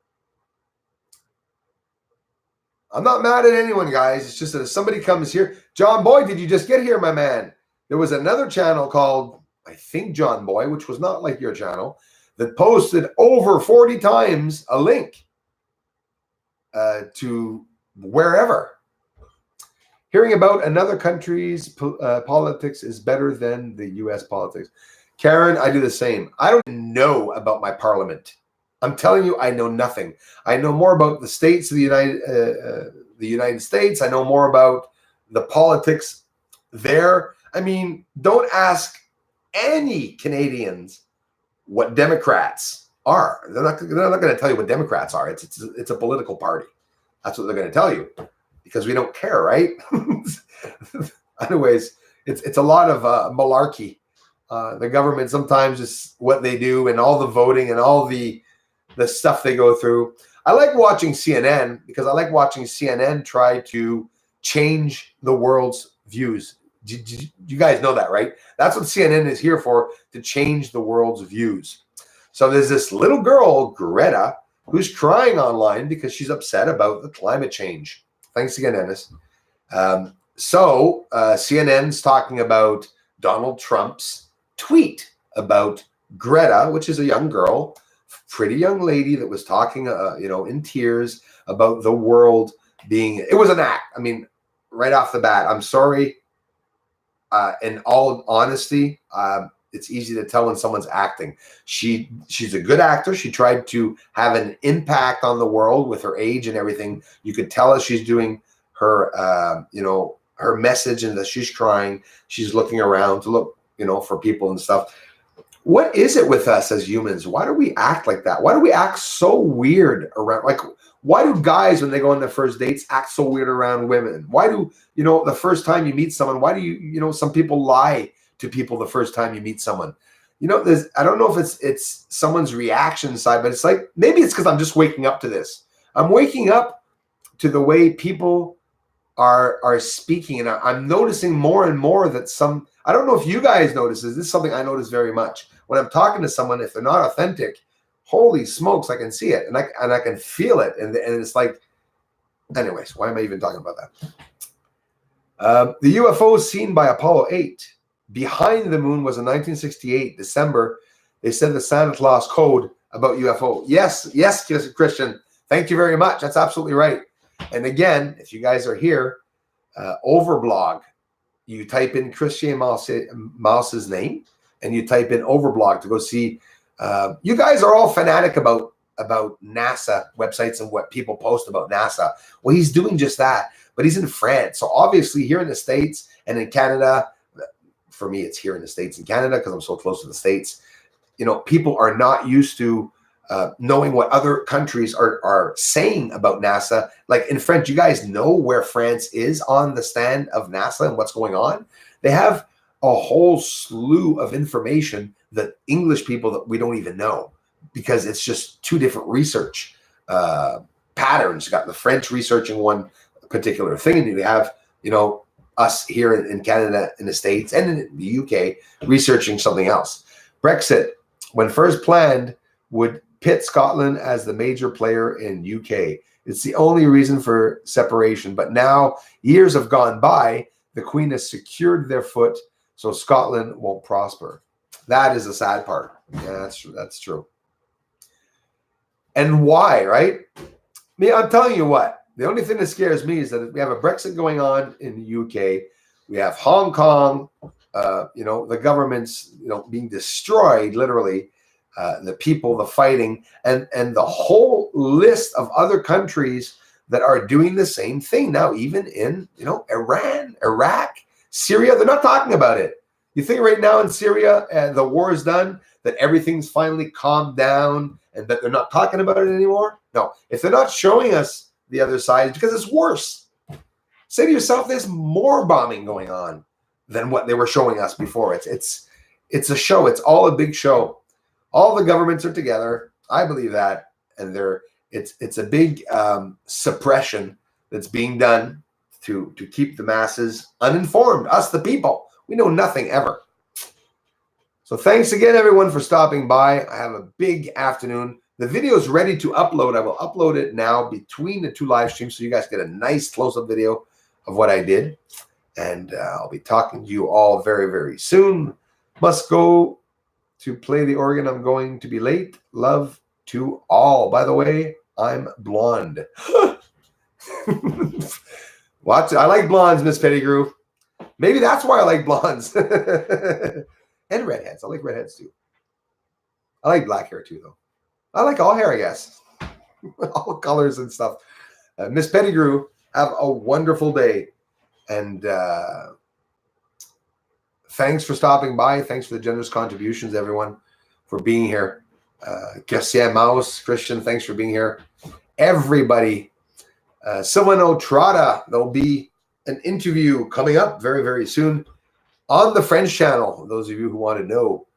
I'm not mad at anyone, guys. It's just that if somebody comes here, John Boy, did you just get here, my man? There was another channel called, I think, John Boy, which was not like your channel, that posted over 40 times a link to wherever. Hearing about another country's politics is better than the U.S. politics. Karen, I do the same. I don't know about my parliament. I'm telling you, I know nothing. I know more about the states of the United States. I know more about the politics there. I mean, don't ask any Canadians what Democrats are. They're not going to tell you what Democrats are. It's a political party. That's what they're going to tell you, because we don't care, right? Anyways, it's a lot of malarkey. The government sometimes is what they do, and all the voting and all the stuff they go through. I like watching CNN because I like watching CNN try to change the world's views. You guys know that, right? That's what CNN is here for, to change the world's views. So there's this little girl, Greta, who's crying online because she's upset about the climate change. Thanks again, Ennis. CNN's talking about Donald Trump's tweet about Greta, which is a young girl, pretty young lady that was talking, in tears about the world being, it was an act. I mean, right off the bat, I'm sorry. In all honesty, it's easy to tell when someone's acting. She's a good actor. She tried to have an impact on the world with her age and everything. You could tell as she's doing her, her message, and that she's crying. She's looking around to look, for people and stuff. What is it with us as humans? Why do we act like that? Why do we act so weird around? Like, why do guys, when they go on their first dates, act so weird around women? Why do, the first time you meet someone, why do you, some people lie to people the first time you meet someone? I don't know if it's someone's reaction side, but it's like, maybe it's because I'm just waking up to this. I'm waking up to the way people are speaking, and I'm noticing more and more that I don't know if you guys notice this. This is something I notice very much. When I'm talking to someone, if they're not authentic, holy smokes, I can see it, and I can feel it, and it's like, anyways, why am I even talking about that? The UFO seen by Apollo 8 behind the moon was in 1968, December. They said the Santa Claus code about UFO. Yes, Christian. Thank you very much. That's absolutely right. And again, if you guys are here, Overblog, you type in Christian Mouse's name, and you type in Overblog to go see. You guys are all fanatic about NASA websites and what people post about NASA. Well, he's doing just that, but he's in France. So obviously here in the States and in Canada, for me, it's here in the States and Canada because I'm so close to the States. People are not used to knowing what other countries are saying about NASA. Like in French, you guys know where France is on the stand of NASA and what's going on. They have a whole slew of information that English people that we don't even know, because it's just two different research patterns. You got the French researching one particular thing, and you have, us here in Canada, in the States, and in the UK researching something else. Brexit, when first planned, would pit Scotland as the major player in UK. It's the only reason for separation. But now years have gone by, the Queen has secured their foot, so Scotland won't prosper. That is the sad part. Yeah, that's true. And why, right? I'm telling you what. The only thing that scares me is that we have a Brexit going on in the UK. We have Hong Kong, the government's, being destroyed, literally, the people, the fighting, and the whole list of other countries that are doing the same thing now, even in, Iran, Iraq, Syria. They're not talking about it. You think right now in Syria, the war is done, that everything's finally calmed down and that they're not talking about it anymore? No. If they're not showing us the other side, because it's worse. Say to yourself, there's more bombing going on than what they were showing us before. It's a show. It's all a big show. All the governments are together. I believe that, and it's a big suppression that's being done to keep the masses uninformed. Us, the people, we know nothing ever. So thanks again, everyone, for stopping by. I have a big afternoon. The video is ready to upload. I will upload it now between the two live streams so you guys get a nice close-up video of what I did. And I'll be talking to you all very, very soon. Must go to play the organ. I'm going to be late. Love to all. By the way, I'm blonde. What? I like blondes, Miss Pettigrew. Maybe that's why I like blondes. And redheads. I like redheads too. I like black hair too, though. I like all hair, I guess. All colors and stuff. Miss Pettigrew, have a wonderful day. And thanks for stopping by. Thanks for the generous contributions, everyone, for being here. Christian Maus, Christian, thanks for being here. Everybody. Silvano Trotta, there'll be an interview coming up very, very soon on the French channel. Those of you who want to know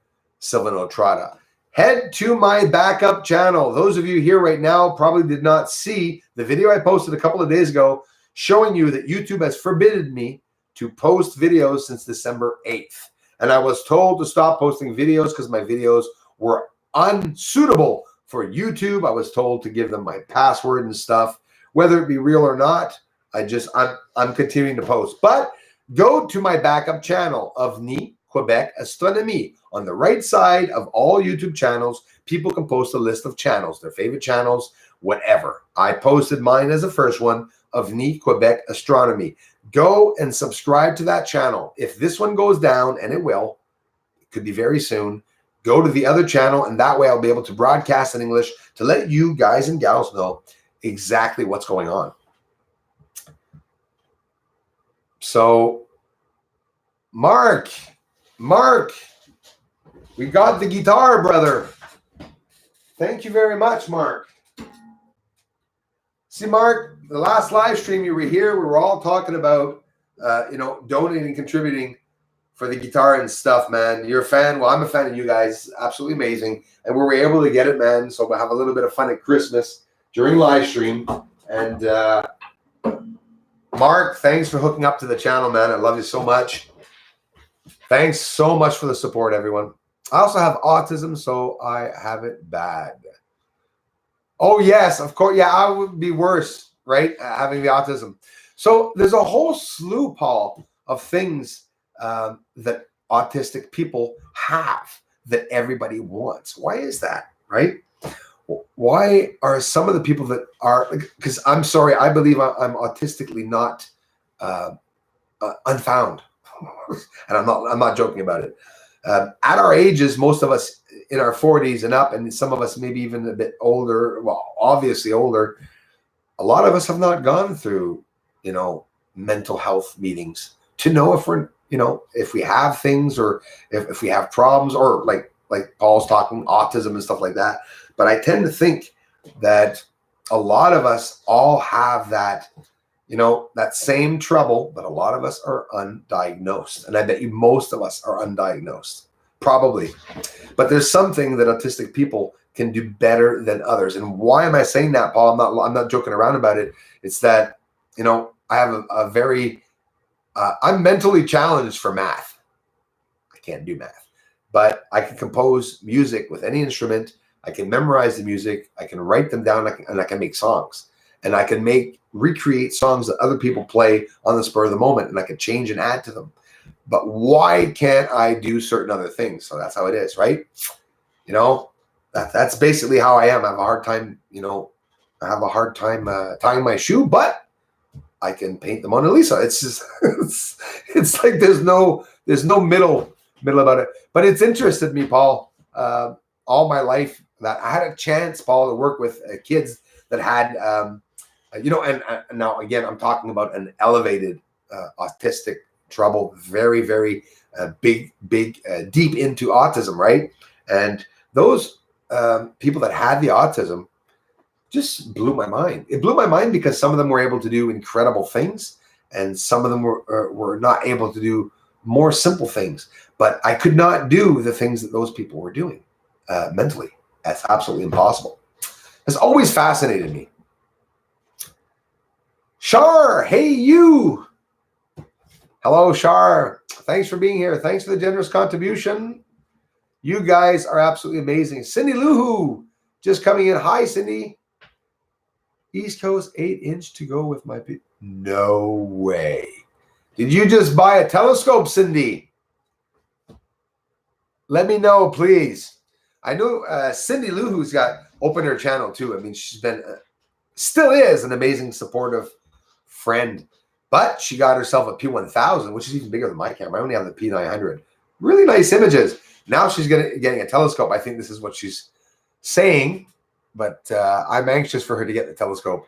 Silvano Trotta. Head to my backup channel. Those of you here right now probably did not see the video I posted a couple of days ago showing you that YouTube has forbidden me to post videos since December 8th. And I was told to stop posting videos because my videos were unsuitable for YouTube. I was told to give them my password and stuff. Whether it be real or not, I'm continuing to post. But go to my backup channel of Ni Quebec Astronomie. On the right side of all YouTube channels, people can post a list of channels, their favorite channels, whatever. I posted mine as the first one, of Ni Quebec Astronomy. Go and subscribe to that channel. If this one goes down, and it will, it could be very soon, go to the other channel, and that way I'll be able to broadcast in English to let you guys and gals know exactly what's going on. So, Mark, we got the guitar, brother. Thank you very much, Mark. See, Mark, the last live stream you were here, we were all talking about, donating, contributing for the guitar and stuff, man. You're a fan. Well, I'm a fan of you guys. Absolutely amazing. And we were able to get it, man. So we'll have a little bit of fun at Christmas during live stream. And Mark, thanks for hooking up to the channel, man. I love you so much. Thanks so much for the support, everyone. I also have autism, so I have it bad. Oh, yes, of course. Yeah, I would be worse, right, having the autism. So there's a whole slew, Paul, of things that autistic people have that everybody wants. Why is that, right? Why are some of the people that are, because I'm sorry, I believe I'm autistically not unfound. And I'm not joking about it. At our ages, most of us in our 40s and up, and some of us maybe even a bit older, well, obviously older, a lot of us have not gone through, mental health meetings to know if we're, if we have things or if we have problems, or like Paul's talking autism and stuff like that. But I tend to think that a lot of us all have that, that same trouble, but a lot of us are undiagnosed. And I bet you most of us are undiagnosed, probably. But there's something that autistic people can do better than others. And why am I saying that, Paul? I'm not joking around about it. It's that, you know, I have a very, I'm mentally challenged for math. I can't do math, but I can compose music with any instrument. I can memorize the music. I can write them down, and I can make songs, and I can recreate songs that other people play on the spur of the moment, and I can change and add to them. But why can't I do certain other things? So that's how it is, right? You know, that's basically how I am. I have a hard time, you know, tying my shoe, but I can paint the Mona Lisa. It's just, it's like there's no middle about it. But it's interested me, Paul, all my life, that I had a chance, Paul, to work with kids that had, you know, and now again, I'm talking about an elevated autistic trouble, very, very big, deep into autism, right? And those people that had the autism just blew my mind. It blew my mind because some of them were able to do incredible things, and some of them were not able to do more simple things. But I could not do the things that those people were doing mentally. That's absolutely impossible. It's always fascinated me. Shar, hey you. Hello, Shar. Thanks for being here. Thanks for the generous contribution. You guys are absolutely amazing. Cindy Luhu just coming in. Hi, Cindy. East Coast 8-inch to go with my people. No way. Did you just buy a telescope, Cindy? Let me know, please. I know Cindy Luhu's got opened her channel too. I mean, she's been, still is an amazing supportive friend. But she got herself a P1000, which is even bigger than my camera. I only have the P900. Really nice images. Now she's getting a telescope. I think this is what she's saying, but I'm anxious for her to get the telescope.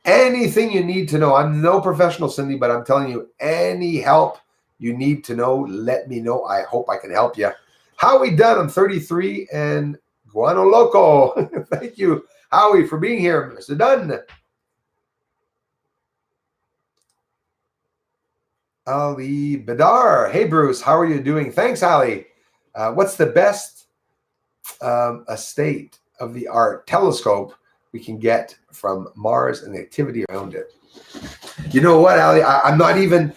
Anything you need to know. I'm no professional, Cindy, but I'm telling you, any help you need to know, let me know. I hope I can help you. Howie Dunn, I'm 33 and Guano Loco. Thank you, Howie, for being here, Mr. Dunn. Ali Badar. Hey, Bruce. How are you doing? Thanks, Ali. What's the best state-of-the-art telescope we can get from Mars and the activity around it? You know what, Ali? I'm not even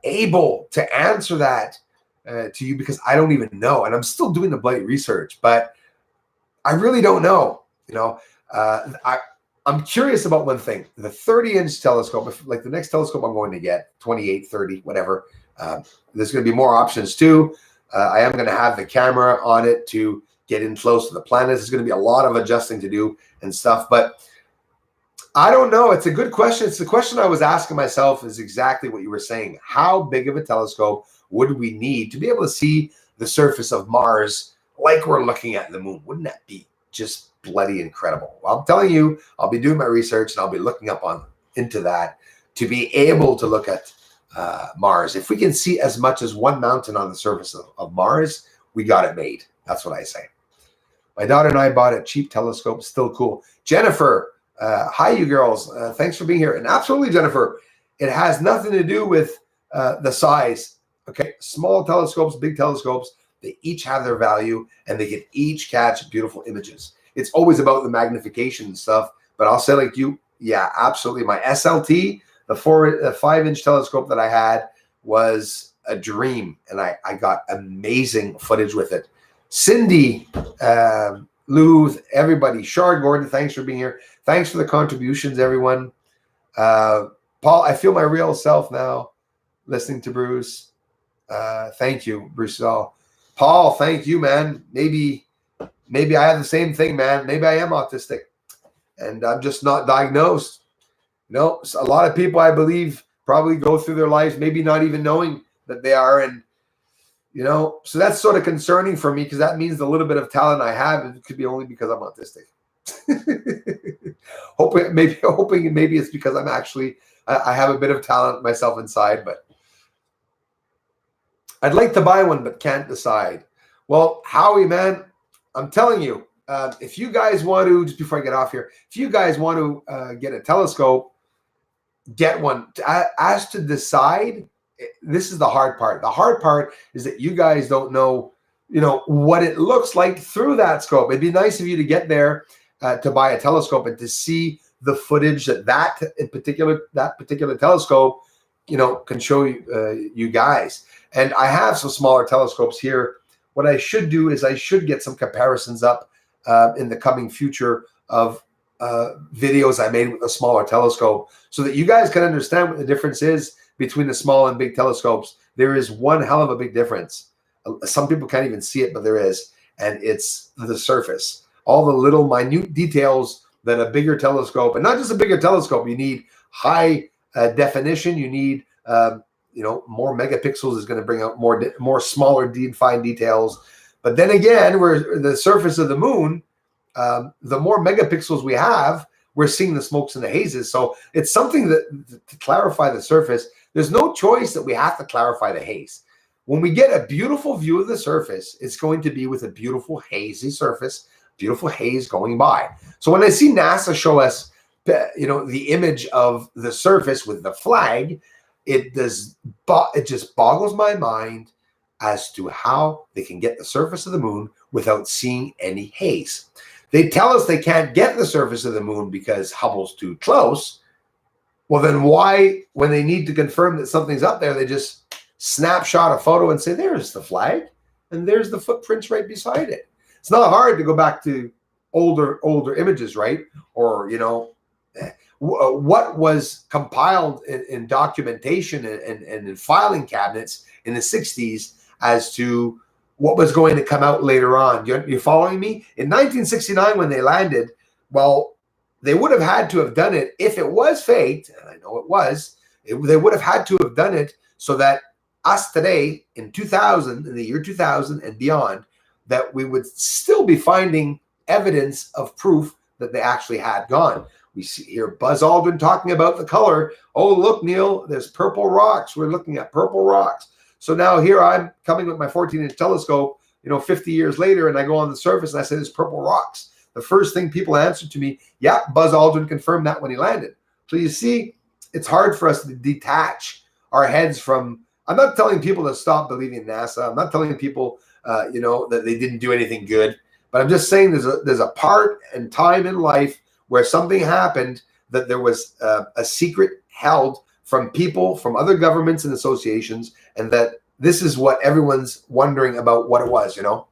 able to answer that to you because I don't even know. And I'm still doing the bloody research, but I really don't know. You know, I'm curious about one thing. The 30-inch telescope, like the next telescope I'm going to get, 28, 30, whatever, there's going to be more options too. I am going to have the camera on it to get in close to the planets. There's going to be a lot of adjusting to do and stuff. But I don't know. It's a good question. It's the question I was asking myself is exactly what you were saying. How big of a telescope would we need to be able to see the surface of Mars like we're looking at the moon? Wouldn't that be just bloody incredible? Well, I'm telling you, I'll be doing my research and I'll be looking up into that to be able to look at Mars. If we can see as much as one mountain on the surface of Mars, we got it made. That's what I say. My daughter and I bought a cheap telescope. Still cool. Jennifer, hi, you girls. Thanks for being here. And absolutely, Jennifer, it has nothing to do with the size. Okay, small telescopes, big telescopes, they each have their value and they can each catch beautiful images. It's always about the magnification and stuff. But I'll say like you, yeah, absolutely. My SLT, the 5-inch telescope that I had was a dream. And I got amazing footage with it. Cindy, Lou, everybody, Shar Gordon, thanks for being here. Thanks for the contributions, everyone. Paul, I feel my real self now listening to Bruce. Thank you, Bruce. Paul, thank you, man. Maybe I have the same thing, man. Maybe I am autistic and I'm just not diagnosed. You know, a lot of people, I believe, probably go through their lives maybe not even knowing that they are. And, you know, so that's sort of concerning for me because that means the little bit of talent I have, it could be only because I'm autistic. hoping maybe it's because I'm actually, I have a bit of talent myself inside, but I'd like to buy one, but can't decide. Well, Howie, man, I'm telling you, if you guys want to, just before I get off here, if you guys want to get a telescope, get one. As to decide, this is the hard part. The hard part is that you guys don't know you know, what it looks like through that scope. It'd be nice of you to get there to buy a telescope and to see the footage that particular telescope, you know, can show you, you guys. And I have some smaller telescopes here. What I should do is I should get some comparisons up in the coming future of videos I made with a smaller telescope, so that you guys can understand what the difference is between the small and big telescopes. There is one hell of a big difference. Some people can't even see it, but there is, and it's the surface. All the little minute details that a bigger telescope, and not just a bigger telescope, you need high definition, you need you know, more megapixels is going to bring out more smaller fine details. But then again, we're the surface of the moon, the more megapixels we have, we're seeing the smokes and the hazes. So it's something that to clarify the surface, there's no choice that we have to clarify the haze. When we get a beautiful view of the surface, it's going to be with a beautiful hazy surface, beautiful haze going by. So when I see NASA show us, you know, the image of the surface with the flag, it just boggles my mind as to how they can get the surface of the moon without seeing any haze. They tell us they can't get the surface of the moon because Hubble's too close. Well, then why, when they need to confirm that something's up there, they just snapshot a photo and say, there's the flag, and there's the footprints right beside it. It's not hard to go back to older images, right? Or, you know, what was compiled in documentation and in filing cabinets in the 60s as to what was going to come out later on. You following me? In 1969, when they landed, well, they would have had to have done it, if it was faked, and I know it was, they would have had to have done it so that us today, in 2000, in the year 2000 and beyond, that we would still be finding evidence of proof that they actually had gone. We see here Buzz Aldrin talking about the color. Oh, look, Neil, there's purple rocks. We're looking at purple rocks. So now here I'm coming with my 14-inch telescope, you know, 50 years later, and I go on the surface and I say there's purple rocks. The first thing people answer to me, yeah, Buzz Aldrin confirmed that when he landed. So you see, it's hard for us to detach our heads from, I'm not telling people to stop believing in NASA. I'm not telling people, you know, that they didn't do anything good. But I'm just saying there's a part and time in life where something happened that there was a secret held from people, from other governments and associations, and that this is what everyone's wondering about what it was, you know.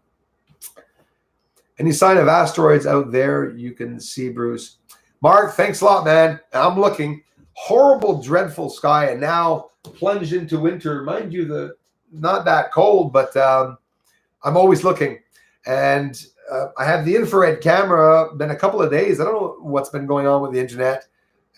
Any sign of asteroids out there you can see, Bruce? Mark, thanks a lot, man. I'm looking. Horrible, dreadful sky, and now plunged into winter. Mind you, not that cold, but I'm always looking. And I have the infrared camera. Been a couple of days. I don't know what's been going on with the internet.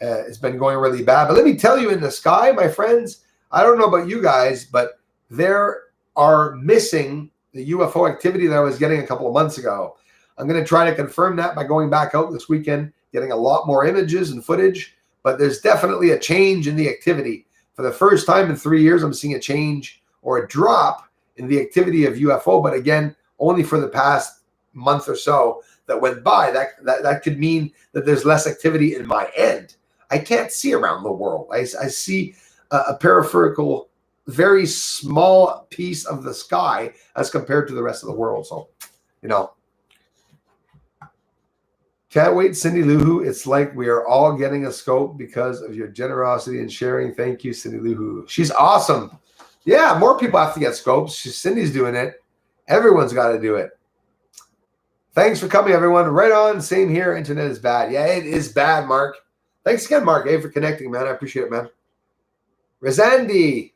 It's been going really bad. But let me tell you, in the sky, my friends, I don't know about you guys, but there are missing the UFO activity that I was getting a couple of months ago. I'm going to try to confirm that by going back out this weekend, getting a lot more images and footage. But there's definitely a change in the activity. For the first time in 3 years, I'm seeing a change or a drop in the activity of UFO. But again, only for the past month or so that went by. That could mean that there's less activity in my end. I can't see around the world. I see a peripheral, very small piece of the sky as compared to the rest of the world. So, you know, can't wait, Cindy Luhu. It's like we are all getting a scope because of your generosity and sharing. Thank you, Cindy Luhu. She's awesome. Yeah, more people have to get scopes. Cindy's doing it. Everyone's got to do it. Thanks for coming, everyone. Right on. Same here. Internet is bad. Yeah, it is bad, Mark. Thanks again, Mark, for connecting, man. I appreciate it, man. Razandi.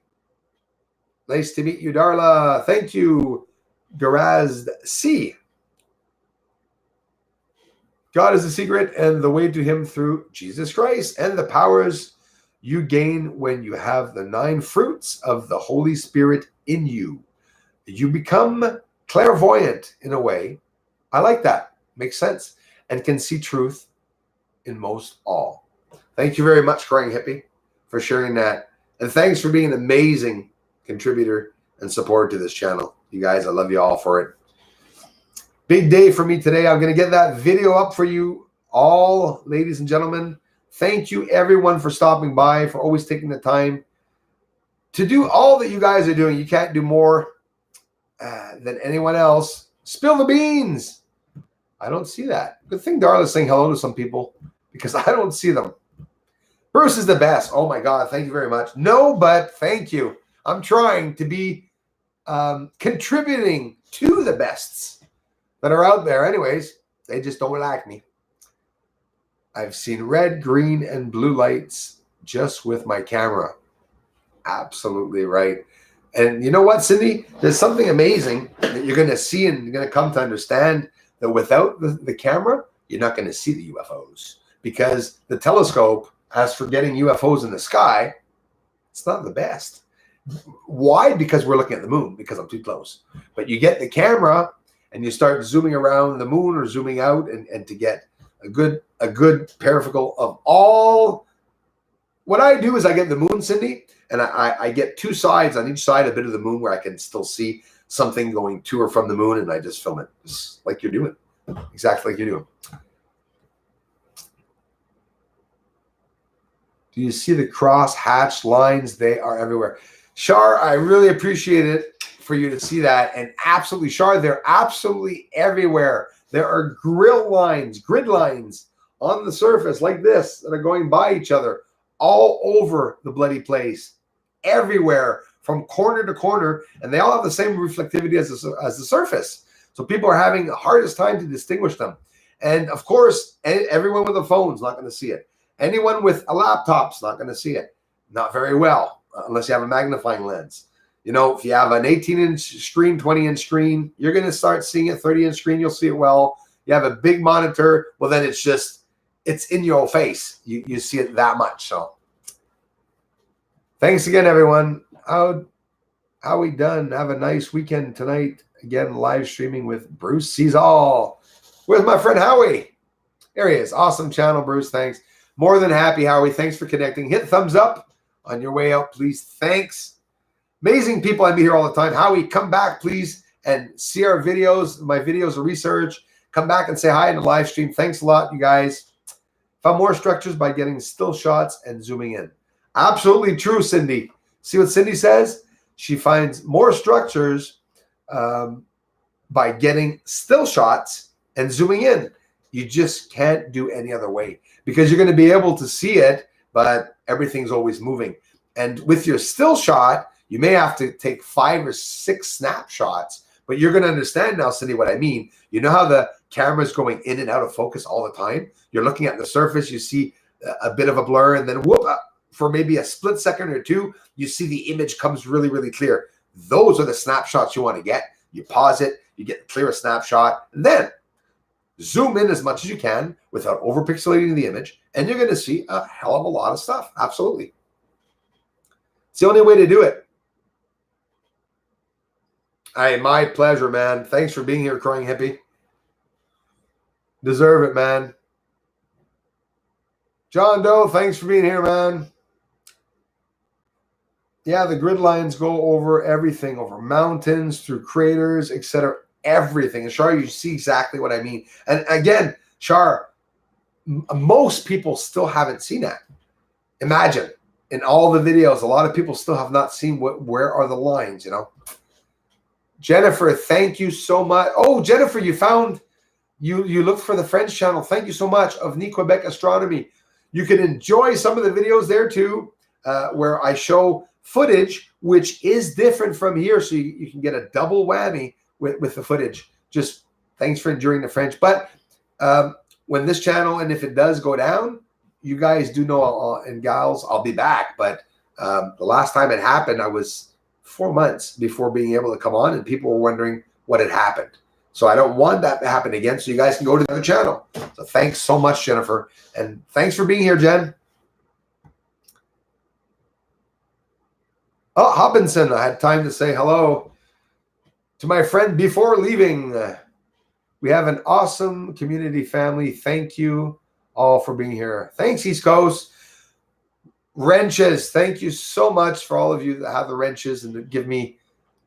Nice to meet you, Darla. Thank you, Garaz C. God is the secret and the way to him through Jesus Christ and the powers you gain when you have the 9 fruits of the Holy Spirit in you. You become clairvoyant in a way. I like that. Makes sense. And can see truth in most all. Thank you very much, Crying Hippie, for sharing that. And thanks for being an amazing contributor and supporter to this channel. You guys, I love you all for it. Big day for me today. I'm going to get that video up for you all, ladies and gentlemen. Thank you, everyone, for stopping by, for always taking the time to do all that you guys are doing. You can't do more. than anyone else. Spill the beans. I don't see that. Good thing Darla's saying hello to some people because I don't see them. Bruce is the best. Oh my God. Thank you very much. No, but thank you. I'm trying to be contributing to the bests that are out there. Anyways, they just don't like me. I've seen red, green, and blue lights just with my camera. Absolutely right. And you know what, Cindy? There's something amazing that you're going to see and you're going to come to understand that without the camera, you're not going to see the UFOs. Because the telescope, as for getting UFOs in the sky, it's not the best. Why? Because we're looking at the moon, because I'm too close. But you get the camera and you start zooming around the moon or zooming out and to get a good peripheral of all. What I do is I get the moon, Cindy, and I get two sides on each side, a bit of the moon where I can still see something going to or from the moon, and I just film it just like you're doing. Exactly like you're doing. Do you see the cross hatch lines? They are everywhere. Shar, I really appreciate it for you to see that. And absolutely, Shar, they're absolutely everywhere. There are grid lines on the surface like this that are going by each other all over the bloody place, everywhere from corner to corner. And they all have the same reflectivity as the surface. So people are having the hardest time to distinguish them. And of course, everyone with a phone is not going to see it. Anyone with a laptop's not going to see it. Not very well, unless you have a magnifying lens. You know, if you have an 18-inch screen, 20-inch screen, you're going to start seeing it. 30-inch screen, you'll see it well. You have a big monitor, well, then it's in your face. You see it that much. So thanks again, everyone. How we done? Have a nice weekend tonight. Again, live streaming with Bruce Sees All. With my friend Howie. There he is. Awesome channel, Bruce. Thanks. More than happy, Howie. Thanks for connecting. Hit thumbs up on your way out, please. Thanks. Amazing people I meet here all the time. Howie, come back, please, and see our videos, my videos of research. Come back and say hi in the live stream. Thanks a lot, you guys. Found more structures by getting still shots and zooming in. Absolutely true, Cindy. See what Cindy says? She finds more structures by getting still shots and zooming in. You just can't do any other way because you're going to be able to see it, but everything's always moving. And with your still shot, you may have to take 5 or 6 snapshots, but you're going to understand now, Cindy, what I mean. You know how the camera's going in and out of focus all the time? You're looking at the surface, you see a bit of a blur, and then whoop, for maybe a split second or two, you see the image comes really, really clear. Those are the snapshots you want to get. You pause it, you get the clearest snapshot, and then zoom in as much as you can without over-pixelating the image, and you're going to see a hell of a lot of stuff. Absolutely. It's the only way to do it. Hey, my pleasure, man. Thanks for being here, Crying Hippie. Deserve it, man. John Doe, thanks for being here, man. Yeah, the grid lines go over everything, over mountains, through craters, etc. Everything. And Shar, you see exactly what I mean. And again, Shar, most people still haven't seen that. Imagine, in all the videos, a lot of people still have not seen where are the lines, you know. Jennifer, thank you so much. Oh, Jennifer, you looked for the French channel. Thank you so much, of Quebec Astronomy. You can enjoy some of the videos there too, where I show footage which is different from here, so you can get a double whammy with the footage. Just thanks for enduring the French. But when this channel, and if it does go down, you guys do know, and gals, I'll be back. But the last time it happened, I was 4 months before being able to come on, and people were wondering what had happened. So I don't want that to happen again, so you guys can go to the other channel. So thanks so much, Jennifer. And thanks for being here, Jen. Oh, Hobinson, I had time to say hello to my friend before leaving. We have an awesome community family. Thank you all for being here. Thanks, East Coast. Wrenches, thank you so much for all of you that have the wrenches and that give me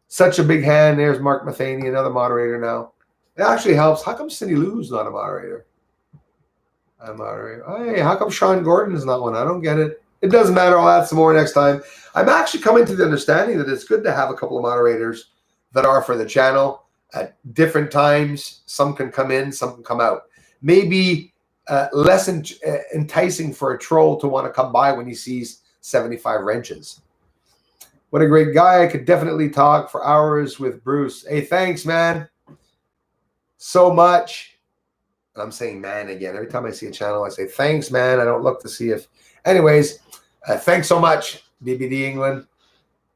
such a big hand. There's Mark Matheny, another moderator now. It actually helps. How come Cindy Lou's not a moderator? I'm a moderator. Hey, how come Sean Gordon is not one? I don't get it. It doesn't matter. I'll add some more next time. I'm actually coming to the understanding that it's good to have a couple of moderators that are for the channel at different times. Some can come in, some can come out. Maybe less enticing for a troll to want to come by when he sees 75 wrenches. What a great guy. I could definitely talk for hours with Bruce. Hey, thanks, man. So much. I'm saying man again. Every time I see a channel, I say, thanks, man. I don't look to see if... Anyways, thanks so much, BBD England.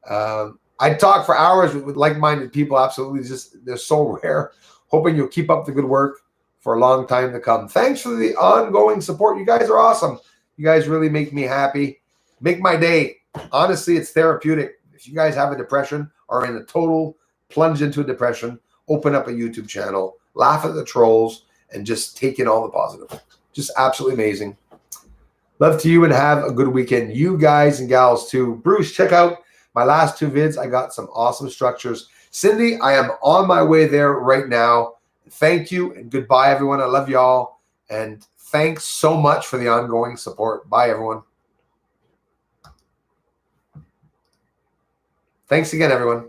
I talk for hours with like-minded people. Absolutely. Just they're so rare. Hoping you'll keep up the good work for a long time to come. Thanks for the ongoing support. You guys are awesome. You guys really make me happy. Make my day. Honestly, it's therapeutic. If you guys have a depression or in a total plunge into a depression, open up a YouTube channel, laugh at the trolls, and just take in all the positive. Just absolutely amazing. Love to you and have a good weekend. You guys and gals too. Bruce, check out my last 2 vids. I got some awesome structures. Cindy, I am on my way there right now. Thank you and goodbye, everyone. I love y'all. And thanks so much for the ongoing support. Bye, everyone. Thanks again, everyone.